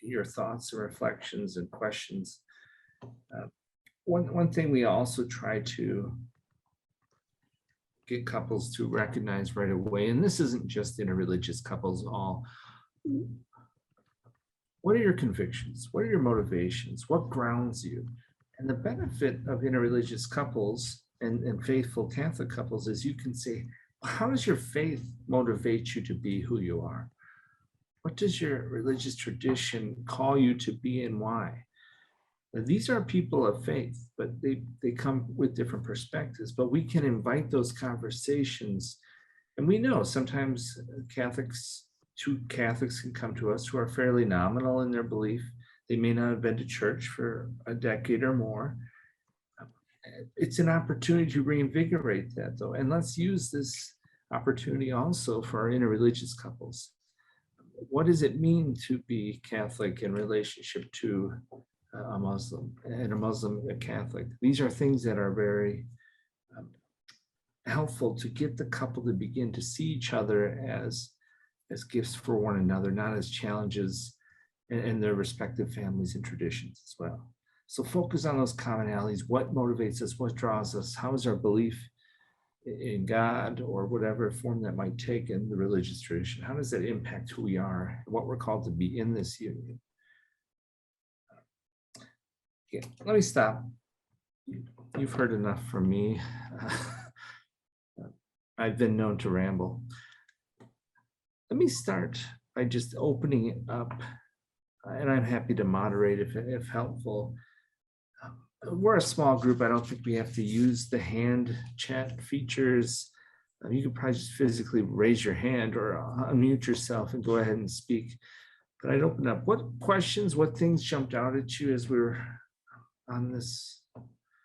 your thoughts and reflections and questions. One thing we also try to get couples to recognize right away, and this isn't just interreligious couples, what are your convictions? What are your motivations? What grounds you? And the benefit of interreligious couples and faithful Catholic couples is you can say, how does your faith motivate you to be who you are? What does your religious tradition call you to be, and why? Now, these are people of faith, but they come with different perspectives, but we can invite those conversations. And we know sometimes two Catholics can come to us who are fairly nominal in their belief. They may not have been to church for a decade or more. It's an opportunity to reinvigorate that, though. And let's use this opportunity also for our interreligious couples. What does it mean to be Catholic in relationship to a Muslim, and a Muslim a Catholic? These are things that are very helpful to get the couple to begin to see each other as gifts for one another, not as challenges in their respective families and traditions as well. So focus on those commonalities. What motivates us? What draws us? How is our belief in God, or whatever form that might take in the religious tradition? How does that impact who we are, what we're called to be in this union? Yeah, let me stop. You've heard enough from me. I've been known to ramble. Let me start by just opening it up, and I'm happy to moderate if helpful. We're a small group. I don't think we have to use the hand chat features. You could probably just physically raise your hand or unmute yourself and go ahead and speak. But I'd open up. What questions, what things jumped out at you as we were on this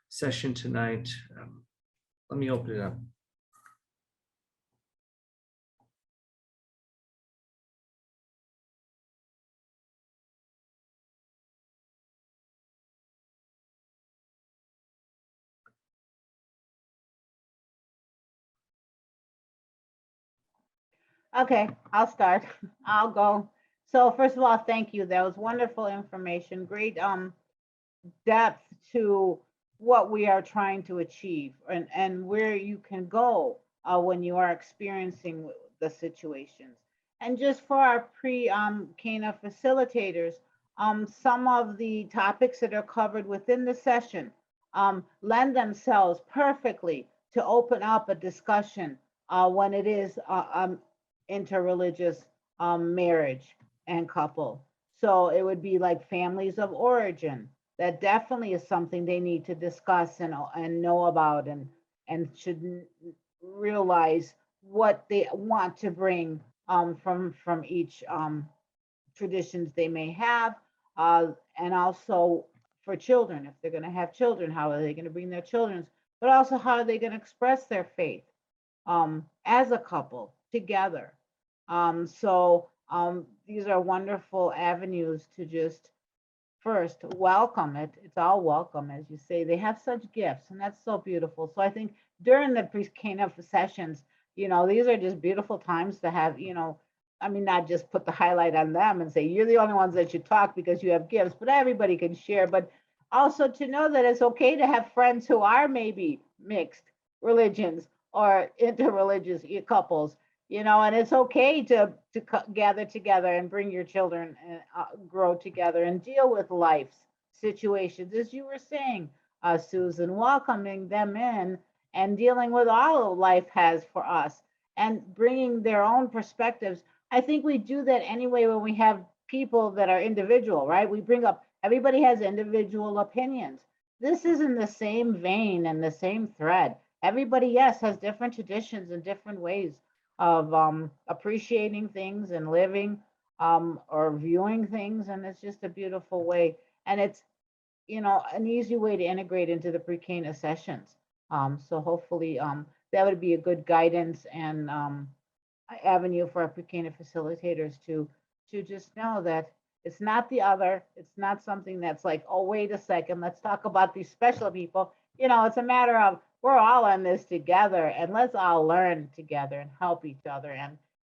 session tonight? Let me open it up. Okay, I'll start. I'll go. So first of all, thank you. That was wonderful information. Great depth to what we are trying to achieve, and where you can go when you are experiencing the situations. And just for our pre-Cana facilitators, some of the topics that are covered within the session lend themselves perfectly to open up a discussion when it is interreligious marriage and couple. So it would be like families of origin. That definitely is something they need to discuss and know about, and should realize what they want to bring from each traditions they may have, and also for children, if they're going to have children, how are they going to bring their children, but also how are they going to express their faith as a couple together. These are wonderful avenues to just first welcome it. It's all welcome, as you say. They have such gifts, and that's so beautiful. So I think during the pre-Cana sessions, these are just beautiful times to have, not just put the highlight on them and say, you're the only ones that should talk because you have gifts, but everybody can share. But also to know that it's okay to have friends who are maybe mixed religions or interreligious couples, and it's okay to gather together and bring your children and grow together and deal with life's situations, as you were saying, Susan, welcoming them in and dealing with all life has for us and bringing their own perspectives. I think we do that anyway when we have people that are individual, right? We bring up, everybody has individual opinions. this is in the same vein and the same thread. Everybody, yes, has different traditions and different ways of appreciating things and living or viewing things, and it's just a beautiful way. And it's, you know, an easy way to integrate into the PreCana sessions. So hopefully that would be a good guidance and avenue for our PreCana facilitators to just know that it's not the other. It's not something that's like, oh, wait a second, let's talk about these special people. You know, it's a matter of we're all in this together, and let's all learn together and help each other.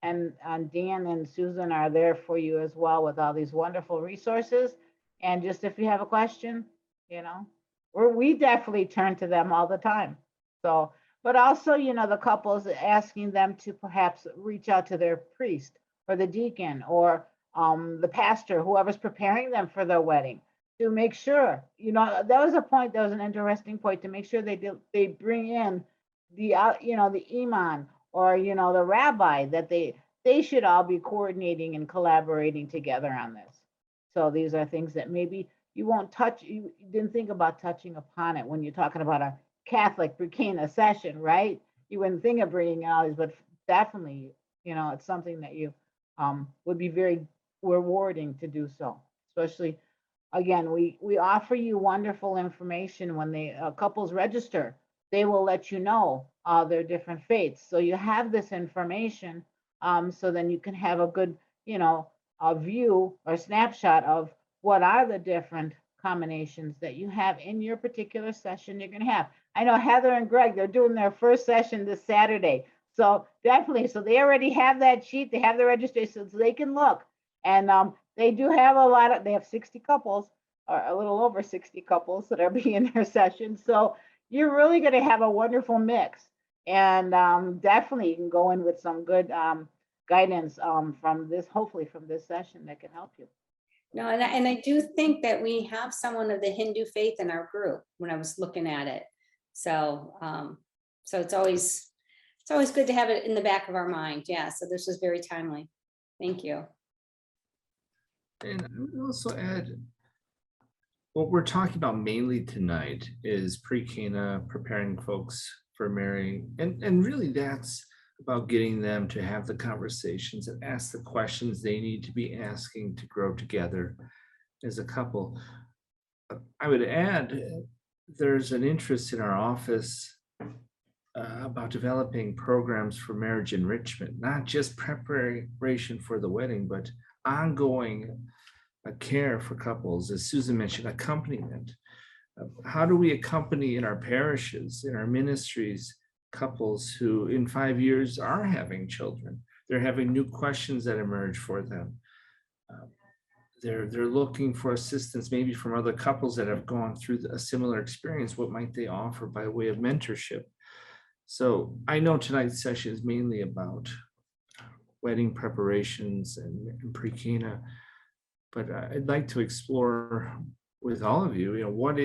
And Dan and Susan are there for you as well with all these wonderful resources. And just if you have a question, you know, we definitely turn to them all the time. So, but also, you know, the couples asking them to perhaps reach out to their priest or the deacon or the pastor, whoever's preparing them for their wedding, to make sure, you know, that was a point, that was an interesting point, to make sure they bring in the, you know, the imam or, you know, the rabbi, that they should all be coordinating and collaborating together on this. So these are things that maybe you won't touch, you didn't think about touching upon it when you're talking about a Catholic PreCana session, right? You wouldn't think of bringing all these, but definitely, you know, it's something that you would be very rewarding to do so. Especially, again, we offer you wonderful information when they couples register. They will let you know their different faiths, so you have this information. So then you can have a good, you know, a view or snapshot of what are the different combinations that you have in your particular session you're going to have. I know Heather and Greg, they're doing their first session this Saturday. So definitely, so they already have that sheet, they have the registration, so they can look. And they do have they have 60 couples, or a little over 60 couples that are being their session. So you're really going to have a wonderful mix. And definitely you can go in with some good guidance from this, hopefully from this session, that can help you. No, and I do think that we have someone of the Hindu faith in our group when I was looking at it. So, so it's always good to have it in the back of our mind. Yeah, so this was very timely. Thank you. And I would also add, what we're talking about mainly tonight is PreCana, preparing folks for marrying. And really that's about getting them to have the conversations and ask the questions they need to be asking to grow together as a couple. I would add, there's an interest in our office about developing programs for marriage enrichment, not just preparation for the wedding, but ongoing care for couples, as Susan mentioned, accompaniment. How do we accompany in our parishes, in our ministries, couples who in 5 years are having children? They're having new questions that emerge for them. They're looking for assistance, maybe from other couples that have gone through a similar experience. What might they offer by way of mentorship? So I know tonight's session is mainly about wedding preparations and PreCana, but I'd like to explore with all of you, you know, what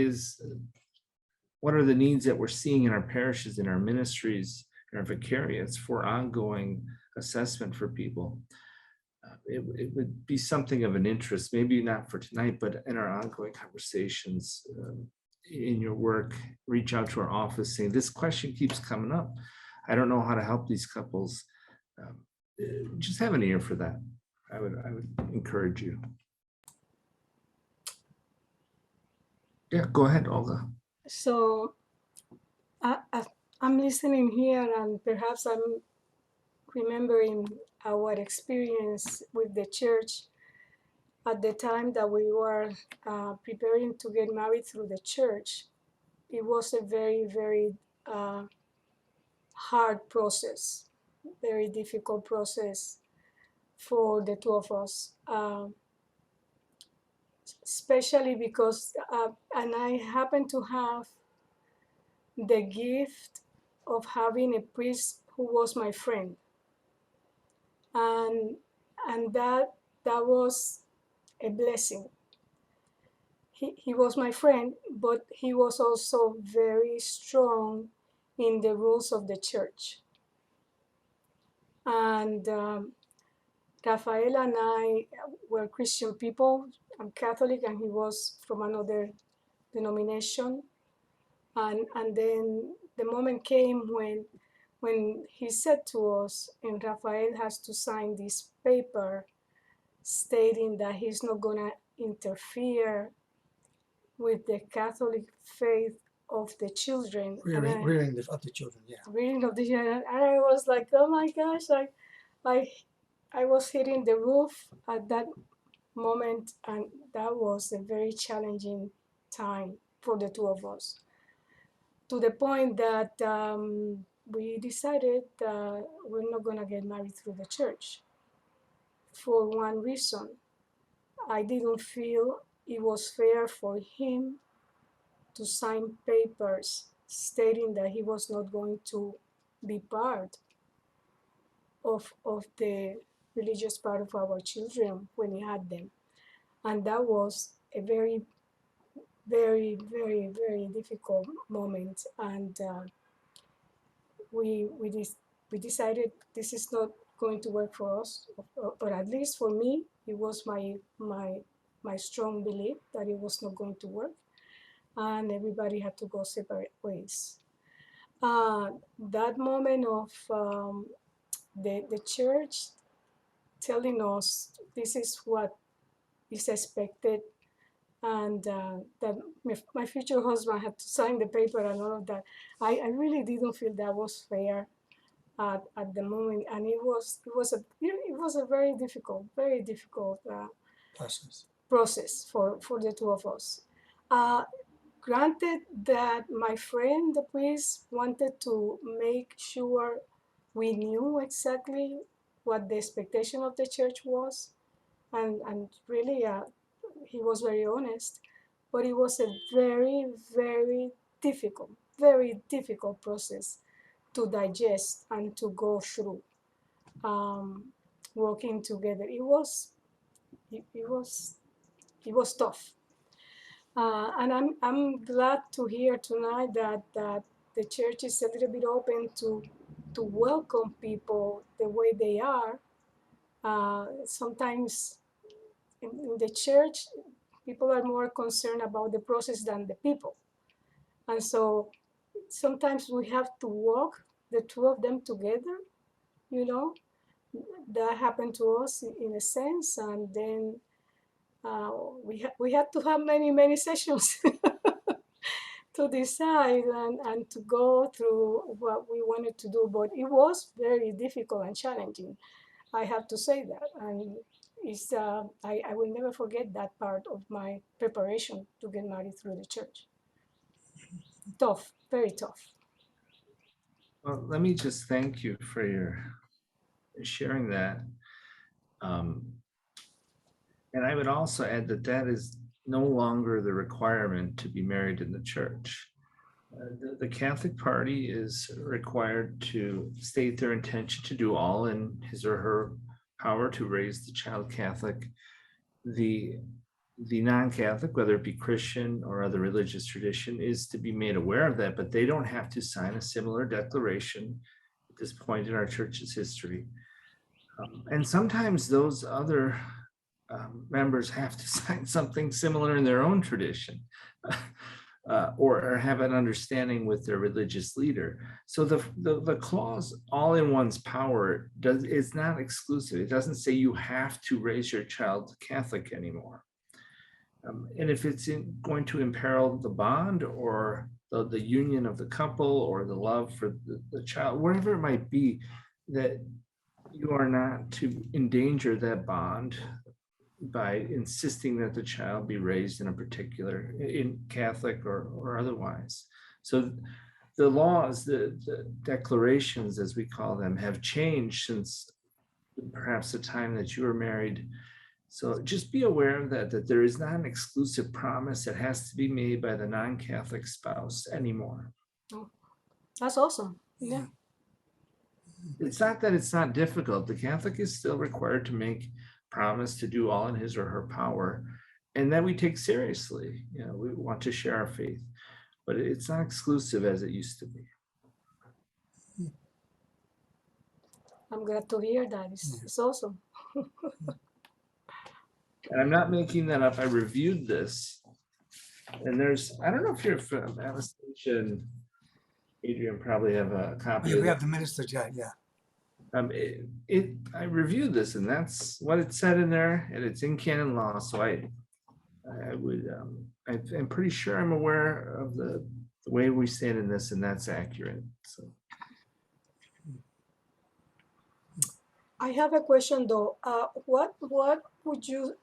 are the needs that we're seeing in our parishes, in our ministries, in our vicariates for ongoing assessment for people. It would be something of an interest, maybe not for tonight, but in our ongoing conversations in your work. Reach out to our office saying, this question keeps coming up. I don't know how to help these couples. Just have an ear for that. I would encourage you. Yeah, go ahead, Olga. So I'm listening here, and perhaps I'm remembering our experience with the church at the time that we were preparing to get married through the church. It was a very, very hard process, very difficult process for the two of us. Especially because, and I happen to have the gift of having a priest who was my friend. And that was a blessing. He was my friend, but he was also very strong in the rules of the church. And Rafael and I were Christian people. I'm Catholic and he was from another denomination. And then the moment came when he said to us, and Rafael has to sign this paper stating that he's not gonna interfere with the Catholic faith of the children. Rearing of the children, yeah. Reading of the children. And I was like, oh my gosh, I was hitting the roof at that moment, and that was a very challenging time for the two of us. To the point that we decided we're not gonna get married through the church. For one reason, I didn't feel it was fair for him to sign papers stating that he was not going to be part of the religious part of our children when he had them. And that was a very, very, very, very difficult moment. And we decided this is not going to work for us, or at least for me, it was my strong belief that it was not going to work, and everybody had to go separate ways. That moment of the church telling us this is what is expected, and that my future husband had to sign the paper and all of that, I really didn't feel that was fair at the moment, and it was a very difficult process for the two of us. Granted that my friend, the priest, wanted to make sure we knew exactly what the expectation of the church was, and really he was very honest, but it was a very, very difficult process to digest and to go through. Working together, it was tough. And I'm glad to hear tonight that the church is a little bit open to welcome people the way they are. Sometimes in the church, people are more concerned about the process than the people. And so sometimes we have to walk the two of them together, you know. That happened to us in a sense, and then we had to have many sessions to decide and to go through what we wanted to do. But it was very difficult and challenging, I have to say that. And it's I will never forget that part of my preparation to get married through the church. Tough, very tough. Well, let me just thank you for your sharing that. And I would also add that that is no longer the requirement to be married in the church. The Catholic Party is required to state their intention to do all in his or her power to raise the child Catholic. The non-Catholic, whether it be Christian or other religious tradition, is to be made aware of that, but they don't have to sign a similar declaration at this point in our church's history. And sometimes those other members have to sign something similar in their own tradition, or have an understanding with their religious leader. So the clause "all in one's power" is not exclusive. It doesn't say you have to raise your child Catholic anymore. And if it's going to imperil the bond or the union of the couple or the love for the child, whatever it might be, that you are not to endanger that bond by insisting that the child be raised in a particular, in Catholic or otherwise. So the laws, the declarations, as we call them, have changed since perhaps the time that you were married. So just be aware of that there is not an exclusive promise that has to be made by the non-Catholic spouse anymore. Oh, that's awesome. Yeah. It's not that it's not difficult. The Catholic is still required to make promise to do all in his or her power, and that we take seriously. You know, we want to share our faith, but it's not exclusive as it used to be. I'm glad to hear that. It's awesome. And I'm not making that up. I reviewed this And there's, I don't know if you're from Anastasia and Adrian probably have a copy. Yeah, of we it. have the minister, yeah. I reviewed this and that's what it said in there and it's in canon law. So I'm pretty sure I'm aware of the way we stand in this and that's accurate. So. I have a question though. What would you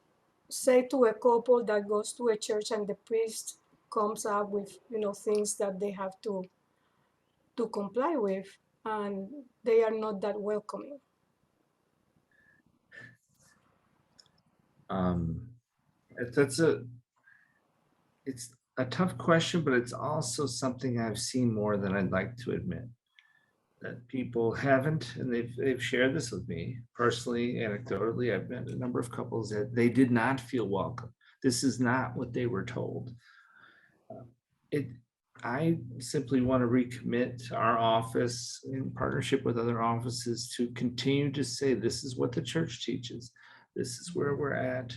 say to a couple that goes to a church and the priest comes up with, things that they have to comply with, and they are not that welcoming? It's a tough question, but it's also something I've seen more than I'd like to admit. That people haven't, and they've shared this with me personally, anecdotally. I've met a number of couples that they did not feel welcome. This is not what they were told. I simply want to recommit our office in partnership with other offices to continue to say, this is what the church teaches. This is where we're at.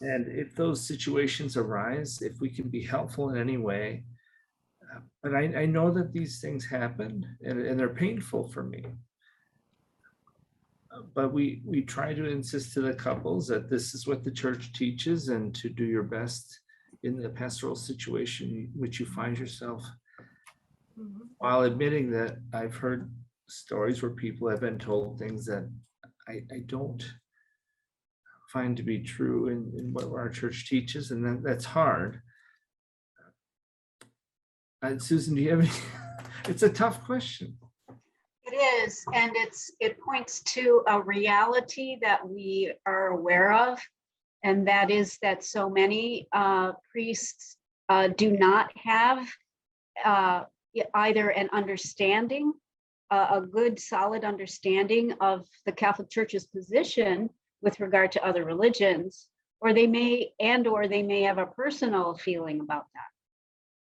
And if those situations arise, if we can be helpful in any way, but I know that these things happen and they're painful for me. But we try to insist to the couples that this is what the church teaches and to do your best in the pastoral situation which you find yourself. While admitting that I've heard stories where people have been told things that I don't find to be true in what our church teaches, and that's hard. Susan, do you have any? It's a tough question. It is, and it points to a reality that we are aware of, and that is that so many priests do not have either an understanding, a good solid understanding of the Catholic Church's position with regard to other religions, or they may have a personal feeling about that.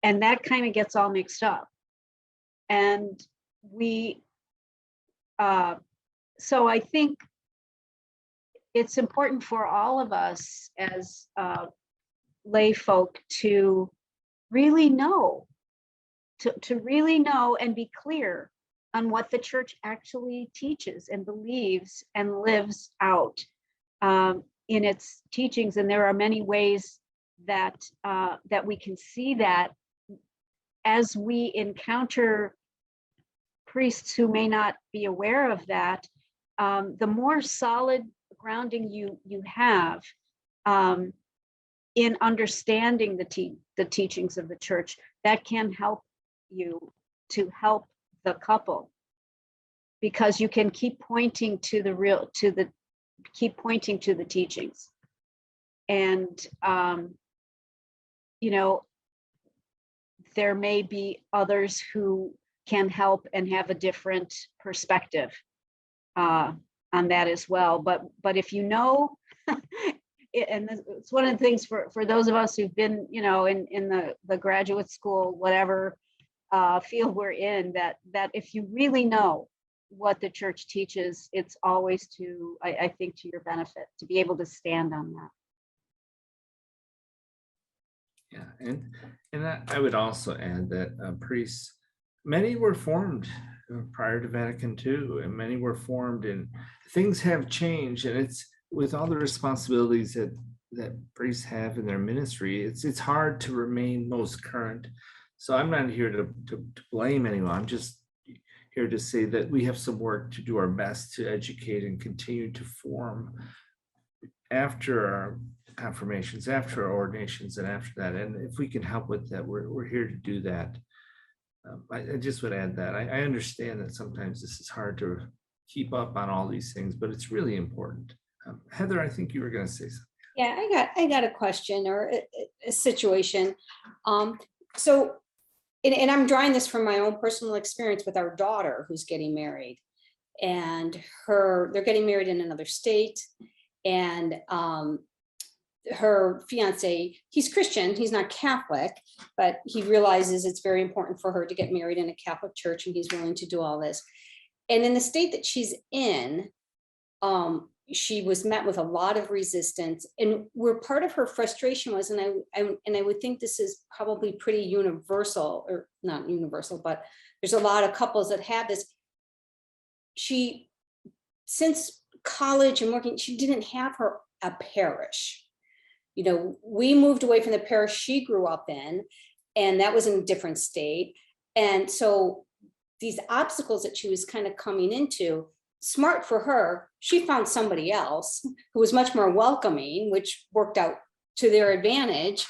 And that kind of gets all mixed up. And so I think it's important for all of us as lay folk to really know, to really know and be clear on what the church actually teaches and believes and lives out in its teachings. And there are many ways that we can see that as we encounter priests who may not be aware of that. The more solid grounding you have in understanding the teachings of the church, that can help you to help the couple, because you can keep pointing to the teachings. And there may be others who can help and have a different perspective on that as well. But if and it's one of the things for those of us who've been, in the graduate school, whatever field we're in, that if you really know what the church teaches, it's always I think to your benefit to be able to stand on that. Yeah, and I would also add that priests, many were formed prior to Vatican II, and many were formed, and things have changed, and it's with all the responsibilities that priests have in their ministry, it's hard to remain most current. So I'm not here to blame anyone. I'm just here to say that we have some work to do our best to educate and continue to form after our confirmations, after our ordinations, and after that. And if we can help with that, we're here to do that. I just would add that I understand that sometimes this is hard to keep up on all these things, but it's really important. Heather, I think you were going to say something. Yeah, I got a question or a situation. So, and I'm drawing this from my own personal experience with our daughter who's getting married, and they're getting married in another state, and her fiance, he's Christian, he's not Catholic, but he realizes it's very important for her to get married in a Catholic church, and he's willing to do all this. And in the state that she's in, she was met with a lot of resistance, and where part of her frustration was, and I would think this is probably pretty universal, or not universal, but there's a lot of couples that have this. She, since college and working, she didn't have a parish. You know, we moved away from the parish she grew up in, and that was in a different state. And so these obstacles that she was kind of coming into, smart for her, she found somebody else who was much more welcoming, which worked out to their advantage.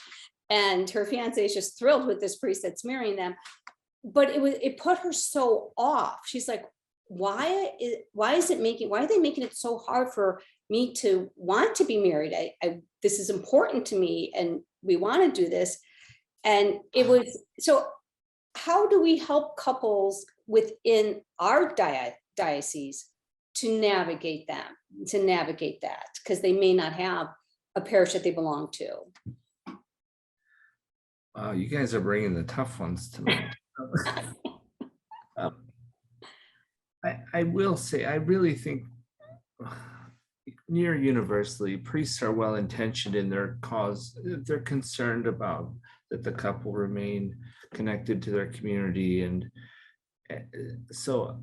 And her fiance is just thrilled with this priest that's marrying them. But it put her so off. She's like, why are they making it so hard for me to want to be married? This is important to me, and we want to do this. And it was, so how do we help couples within our diocese to navigate that? Because they may not have a parish that they belong to. Wow, you guys are bringing the tough ones tonight. I will say, I really think near universally, priests are well intentioned in their cause. They're concerned about that the couple remain connected to their community. And so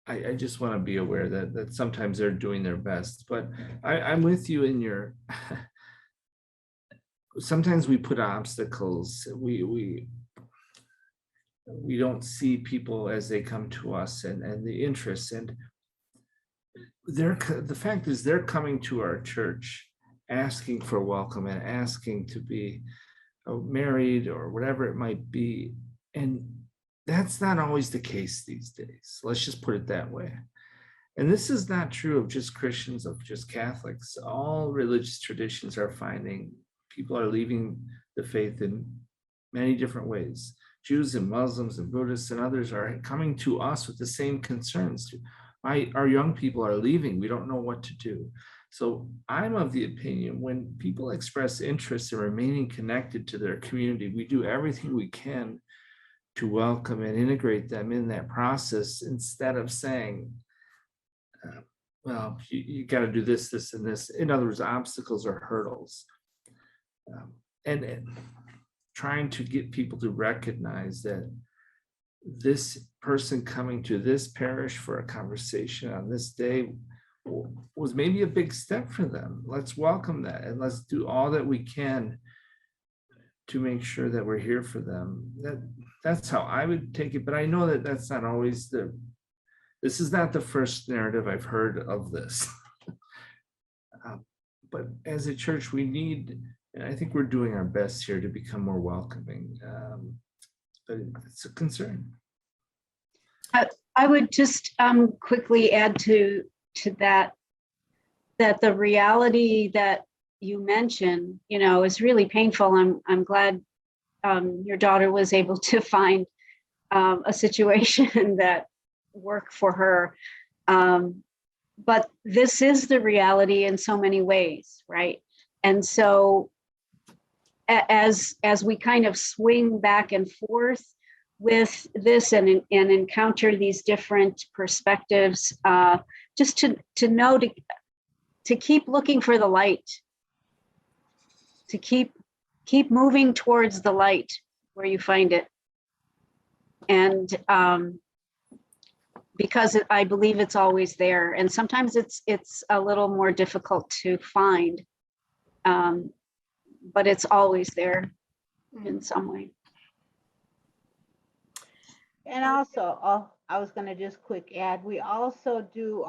I just want to be aware that sometimes they're doing their best. But I'm with you in your, sometimes we put obstacles. We don't see people as they come to us and the interests, and the fact is they're coming to our church asking for welcome and asking to be married or whatever it might be. And that's not always the case these days. Let's just put it that way. And this is not true of just Christians, of just Catholics. All religious traditions are finding people are leaving the faith in many different ways. Jews and Muslims and Buddhists and others are coming to us with the same concerns. Our young people are leaving. We don't know what to do. So I'm of the opinion when people express interest in remaining connected to their community, we do everything we can to welcome and integrate them in that process, instead of saying, well, you got to do this, this, and this. In other words, obstacles or hurdles. And trying to get people to recognize that this person coming to this parish for a conversation on this day was maybe a big step for them. Let's welcome that, and let's do all that we can to make sure that we're here for them. That's how I would take it, but I know that that's not always this is not the first narrative I've heard of this. But as a church, we need, and I think we're doing our best here to become more welcoming. But it's a concern. I would just quickly add to that the reality that you mentioned, is really painful. I'm glad your daughter was able to find a situation that worked for her. But this is the reality in so many ways, right? And so as we kind of swing back and forth with this and encounter these different perspectives, just to know to keep looking for the light, to keep moving towards the light where you find it. And because I believe it's always there, and sometimes it's a little more difficult to find, but it's always there in some way. And also, I was going to just quick add, we also do,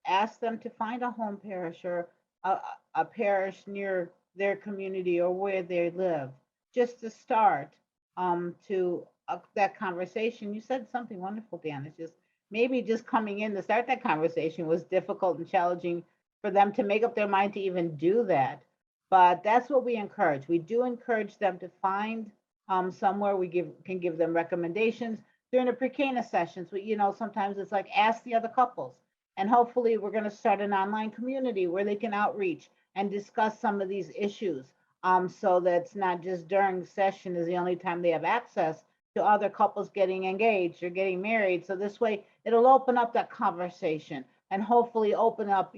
ask them to find a home parish or a parish near their community or where they live, just to start to that conversation. You said something wonderful, Dan. It's just maybe just coming in to start that conversation was difficult and challenging for them to make up their mind to even do that. But that's what we encourage. We do encourage them to find somewhere we can give them recommendations during the PreCana sessions. Sometimes it's like ask the other couples, and hopefully we're going to start an online community where they can outreach and discuss some of these issues, so that it's not just during session is the only time they have access to other couples getting engaged or getting married. So this way it'll open up that conversation. and hopefully open up,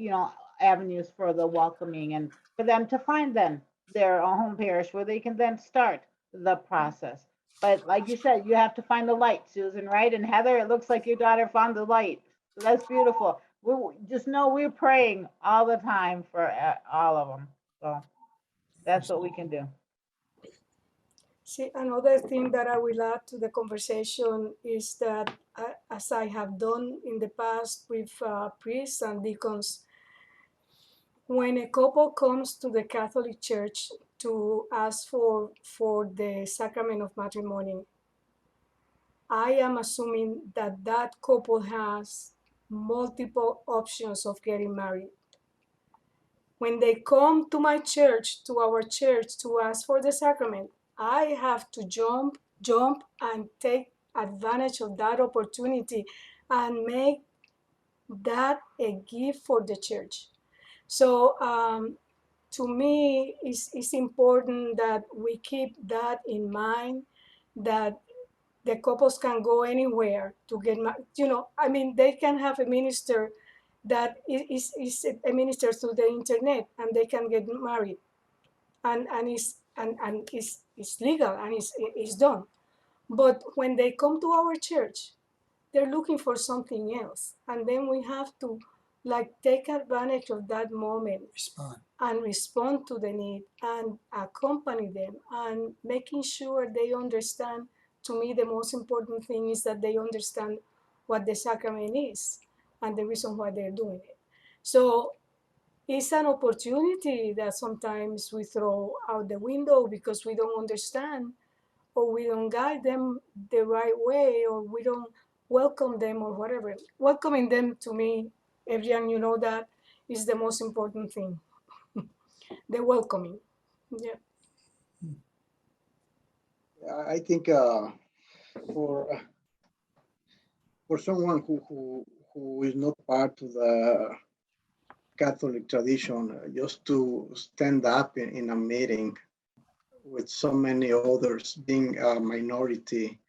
avenues for the welcoming and for them to find then their home parish where they can then start the process. But like you said, you have to find the light, Susan, right? And Heather, it looks like your daughter found the light. So that's beautiful. We just know we're praying all the time for all of them. So that's what we can do. See, another thing that I will add to the conversation is that, as I have done in the past with priests and deacons, when a couple comes to the Catholic Church to ask for the sacrament of matrimony, I am assuming that that couple has multiple options of getting married. When they come to my church, to our church, to ask for the sacrament, I have to jump and take advantage of that opportunity and make that a gift for the church. So to me, it's important that we keep that in mind, that the couples can go anywhere to get married. I mean, they can have a minister that is a minister through the internet, and they can get married, and it's legal and it's done. But when they come to our church, they're looking for something else, and then we have to take advantage of that moment, respond to the need and accompany them, and making sure they understand. To me, the most important thing is that they understand what the sacrament is and the reason why they're doing it. So it's an opportunity that sometimes we throw out the window because we don't understand, or we don't guide them the right way, or we don't welcome them, or whatever. Welcoming them, to me, Adrian, that is the most important thing. The welcoming. Yeah. I think for someone who is not part of the Catholic tradition, just to stand up in a meeting with so many others, being a minority,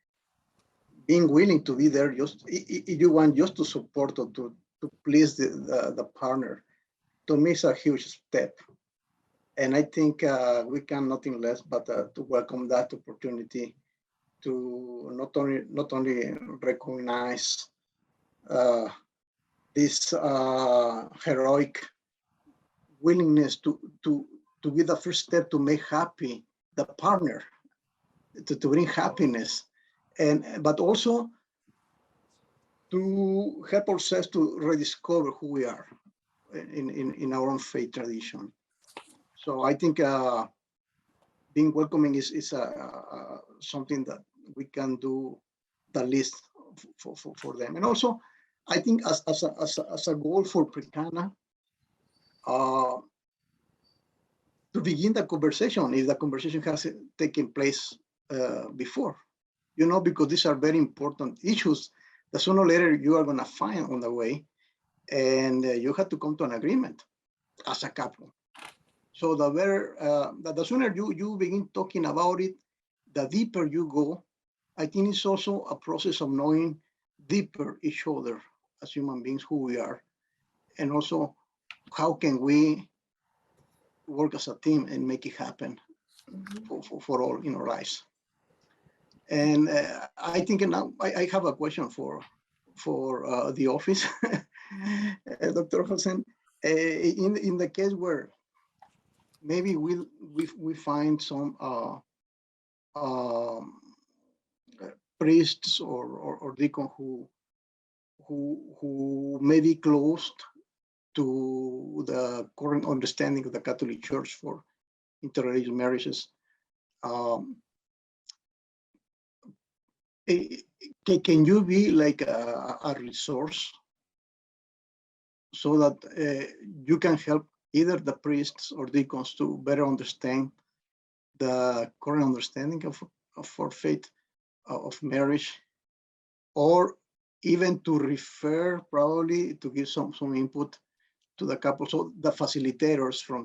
being willing to be there, just if you want just to support or to please the partner, to me is a huge step. And I think we can nothing less but to welcome that opportunity to not only recognize this heroic willingness to be the first step to make happy the partner, to bring happiness, but also to help ourselves to rediscover who we are in our own faith tradition. So I think being welcoming is something that we can do the least for them. And also, I think as a goal for PreCana, to begin the conversation, if the conversation has taken place before, because these are very important issues that sooner or later you are going to find on the way, and you have to come to an agreement as a couple. So the sooner you begin talking about it, the deeper you go. I think it's also a process of knowing deeper each other as human beings, who we are, and also how can we work as a team and make it happen for all in our lives. And I think now I have a question for the office, Dr. Hosen. In the case where maybe we find some priests or deacon who may be closed to the current understanding of the Catholic Church for interreligious marriages. Can you be like a resource so that you can help either the priests or deacons to better understand the current understanding of our faith of marriage, or even to refer, probably to give some input to the couple, so the facilitators from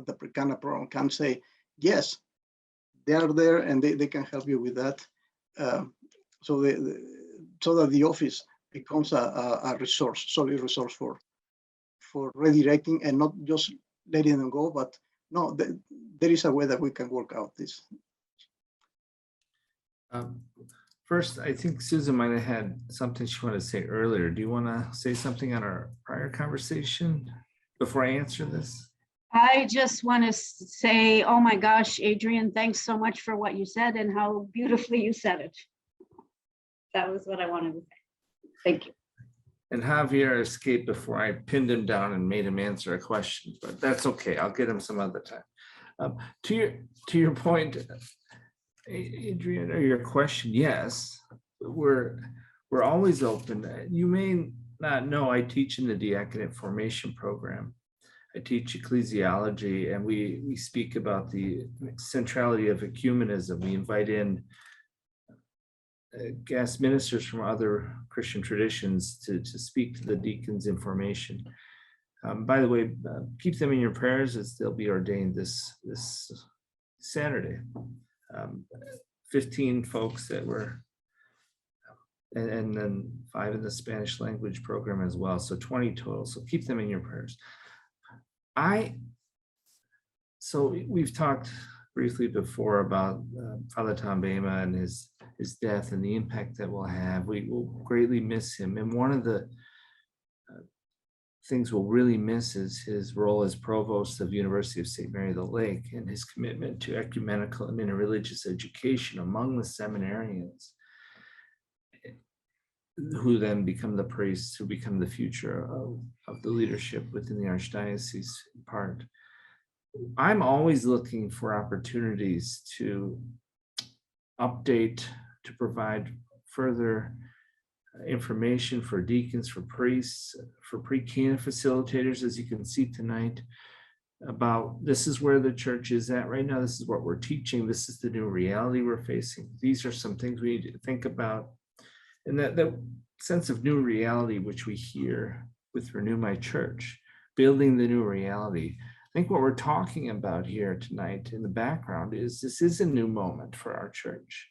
the PreCana program can say, yes, they are there and they can help you with that, so that the office becomes a resource, solid resource for for redirecting and not just letting them go, but no, there is a way that we can work out this. First, I think Susan might have had something she wanted to say earlier. Do you want to say something on our prior conversation before I answer this? I just want to say, oh my gosh, Adrian, thanks so much for what you said and how beautifully you said it. That was what I wanted to say. Thank you. And Javier escaped before I pinned him down and made him answer a question, but that's okay. I'll get him some other time. To your point, Adrian, or your question, yes, we're always open. You may not know I teach in the diaconate formation program. I teach ecclesiology, and we speak about the centrality of ecumenism. We invite in guest ministers from other Christian traditions to speak to the deacons in formation. By the way, keep them in your prayers as they'll be ordained this Saturday. 15 folks that were, and then 5 in the Spanish language program as well. So 20 total. So keep them in your prayers. So we've talked briefly before about Father Tom Bema and his death and the impact that we'll have. We will greatly miss him. And one of the things we'll really miss is his role as provost of University of St. Mary the Lake and his commitment to ecumenical and interreligious education among the seminarians, who then become the priests, who become the future of the leadership within the archdiocese part. I'm always looking for opportunities to update, to provide further information for deacons, for priests, for PreCana facilitators, as you can see tonight, about this is where the church is at right now. This is what we're teaching. This is the new reality we're facing. These are some things we need to think about. And that sense of new reality, which we hear with Renew My Church, building the new reality. I think what we're talking about here tonight in the background is this is a new moment for our church.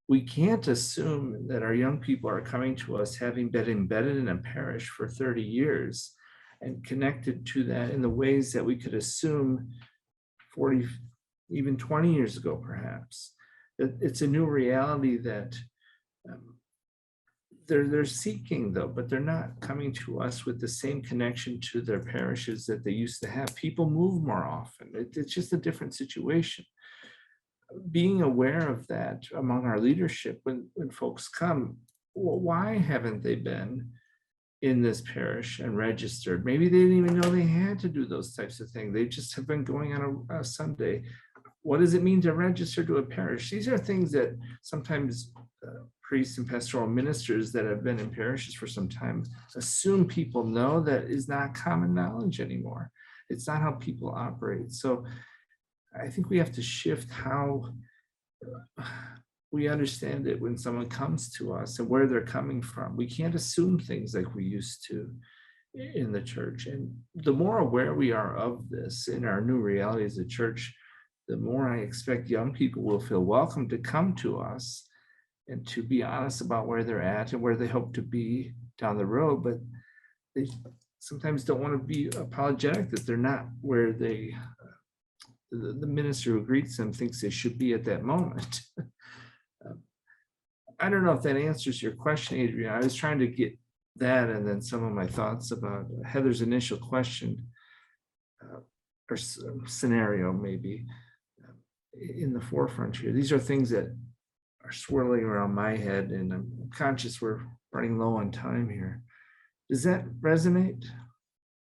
We can't assume that our young people are coming to us having been embedded in a parish for 30 years and connected to that in the ways that we could assume 40, even 20 years ago, perhaps. It's a new reality that they're seeking, though, but they're not coming to us with the same connection to their parishes that they used to have. People move more often. It's just a different situation. Being aware of that among our leadership when folks come, well, why haven't they been in this parish and registered? Maybe they didn't even know they had to do those types of things. They just have been going on a Sunday. What does it mean to register to a parish? These are things that sometimes priests and pastoral ministers that have been in parishes for some time assume people know. That is not common knowledge anymore. It's not how people operate. So I think we have to shift how we understand it when someone comes to us and where they're coming from. We can't assume things like we used to in the church. And the more aware we are of this in our new reality as a church, the more I expect young people will feel welcome to come to us and to be honest about where they're at and where they hope to be down the road. But they sometimes don't want to be apologetic that they're not where they the minister who greets them thinks they should be at that moment. I don't know if that answers your question, Adrian. I was trying to get that and then some of my thoughts about Heather's initial question or scenario maybe in the forefront here. These are things that are swirling around my head, and I'm conscious we're running low on time here. Does that resonate?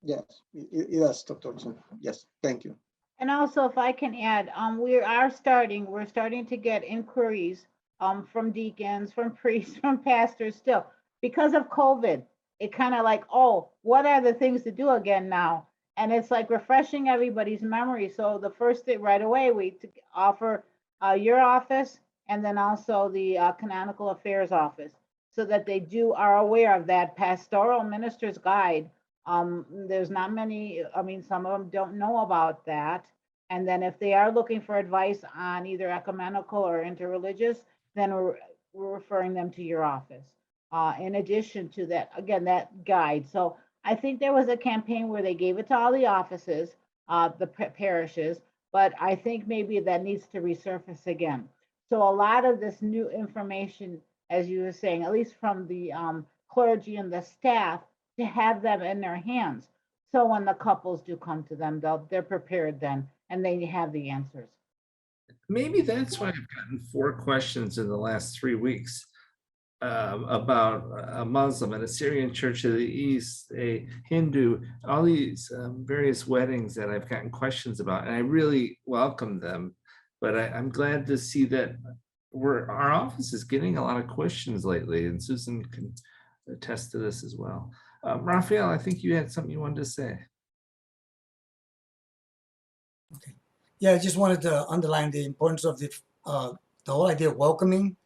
Yes, it does, Dr. Olson. Yes, thank you. And also, if I can add, we're starting to get inquiries from deacons, from priests, from pastors still. Because of COVID, it kind of like, oh, what are the things to do again now? And it's like refreshing everybody's memory. So the first thing right away, we offer your office and then also the Canonical Affairs office, so that they are aware of that pastoral minister's guide. There's not many, I mean, some of them don't know about that. And then if they are looking for advice on either ecumenical or interreligious, then we're referring them to your office. In addition to that, again, that guide. So I think there was a campaign where they gave it to all the offices, the parishes, but I think maybe that needs to resurface again. So a lot of this new information, as you were saying, at least from the clergy and the staff, to have them in their hands. So when the couples do come to them, they're prepared then, and they have the answers. Maybe that's why I've gotten 4 questions in the last 3 weeks about a Muslim, an Assyrian Church of the East, a Hindu, all these various weddings that I've gotten questions about, and I really welcome them. But I'm glad to see that our office is getting a lot of questions lately, and Susan can attest to this as well. Raphael, I think you had something you wanted to say. Okay. Yeah, I just wanted to underline the importance of the whole idea of welcoming.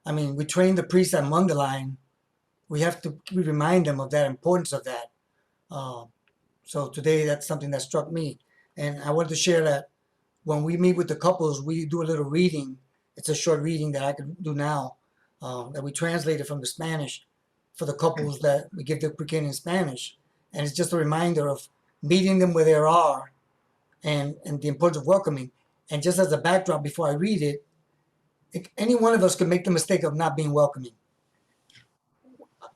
I mean, we train the priests at Mundelein. We remind them of that importance of that. So today, that's something that struck me. And I wanted to share that when we meet with the couples, we do a little reading. It's a short reading that I can do now, that we translated from the Spanish for the couples that we give the PreCana in Spanish. And it's just a reminder of meeting them where they are and the importance of welcoming. And just as a backdrop, before I read it, any one of us could make the mistake of not being welcoming.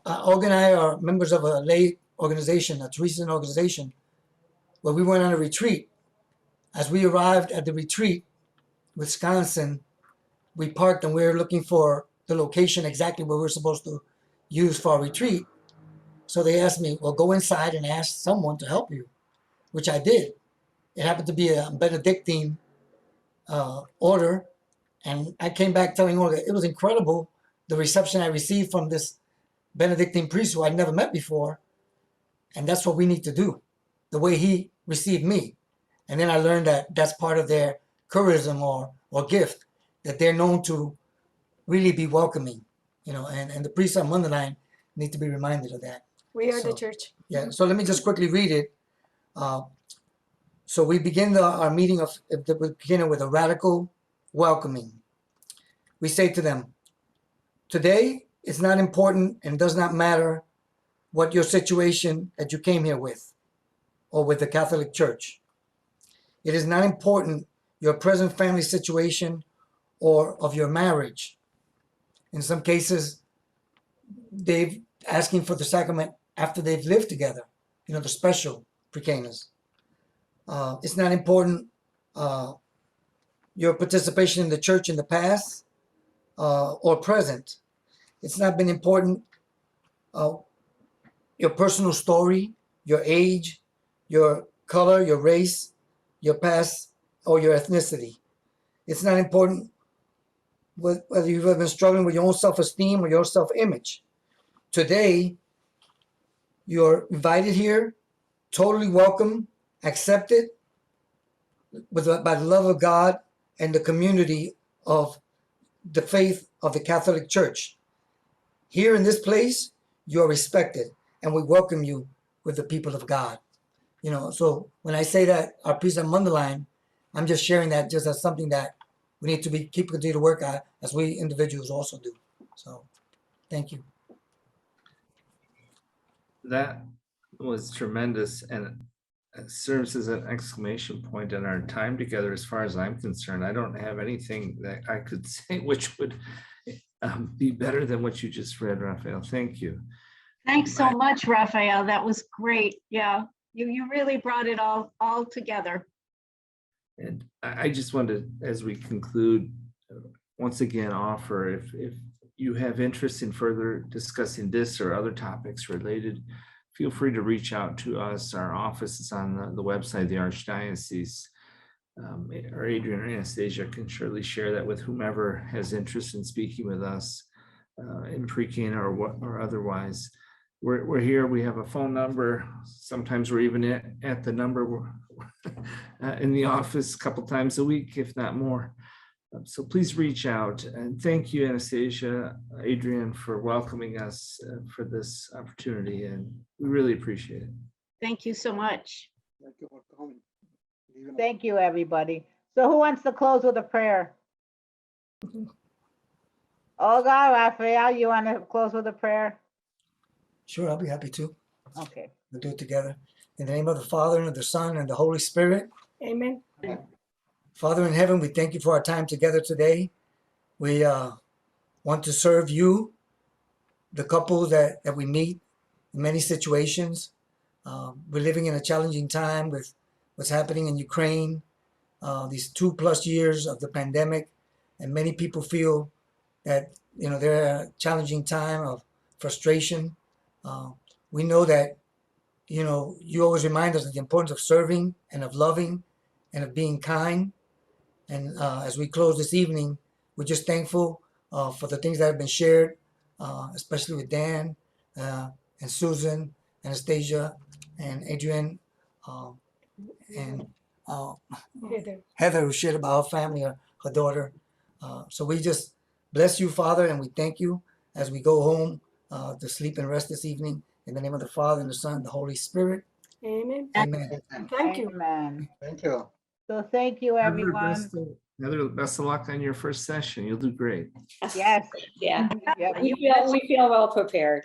Olga and I are members of a lay organization, a Teresian organization, where we went on a retreat. As we arrived at the retreat, Wisconsin, we parked and we were looking for the location exactly where we're supposed to use for our retreat. So they asked me, well, go inside and ask someone to help you, which I did. It happened to be a Benedictine order. And I came back telling Olga, it was incredible, the reception I received from this Benedictine priest who I'd never met before. And that's what we need to do, the way he received me. And then I learned that that's part of their charism or gift, that they're known to really be welcoming, and the priests on Mundelein need to be reminded of that. We are the church. Yeah, so let me just quickly read it. So we begin our meeting of the beginning with a radical welcoming. We say to them, today it's not important and does not matter what your situation that you came here with or with the Catholic Church. It is not important your present family situation or of your marriage. In some cases, they've asking for the sacrament after they've lived together, the special PreCanas. It's not important your participation in the church in the past or present. It's not been important your personal story, your age, your color, your race, your past, or your ethnicity. It's not important whether you've ever been struggling with your own self-esteem or your self-image. Today, you're invited here, totally welcome, accepted by the love of God and the community of the faith of the Catholic Church. Here in this place, you're respected, and we welcome you with the people of God. So when I say that our priests on Mundelein, I'm just sharing that just as something that we need to continue to work at, as we individuals also do. So, thank you. That was tremendous, and it serves as an exclamation point in our time together. As far as I'm concerned, I don't have anything that I could say which would be better than what you just read, Raphael. Thank you. Thanks so much, Raphael. That was great. Yeah, you really brought it all together. And I just wanted, as we conclude, once again offer, if you have interest in further discussing this or other topics related, feel free to reach out to us. Our office is on the website, the Archdiocese. Or Adrian or Anastasia can surely share that with whomever has interest in speaking with us in PreCana or otherwise. We're here. We have a phone number. Sometimes we're even at the number in the office a couple times a week, if not more. So please reach out, and thank you, Anastasia, Adrian, for welcoming us for this opportunity, and we really appreciate it. Thank you so much. Thank you for coming. Thank you, everybody. So who wants to close with a prayer? Olga, Raphael, you want to close with a prayer? Sure, I'll be happy to. Okay. We'll do it together. In the name of the Father, and of the Son, and the Holy Spirit. Amen. Father in heaven, we thank you for our time together today. We want to serve you, the couples that we meet in many situations. We're living in a challenging time with what's happening in Ukraine, these 2+ years of the pandemic, and many people feel that they're at a challenging time of frustration. We know that you always remind us of the importance of serving and of loving and of being kind. And as we close this evening, we're just thankful for the things that have been shared, especially with Dan and Susan, Anastasia, and Adrienne, and Heather, who shared about her family, her daughter. So we just bless you, Father, and we thank you as we go home to sleep and rest this evening. In the name of the Father, and the Son, and the Holy Spirit. Amen. Amen. Thank you. Amen. Thank you. So thank you, everyone. Heather, best of luck on your first session. You'll do great. Yes. Yeah, Yeah, we feel well prepared.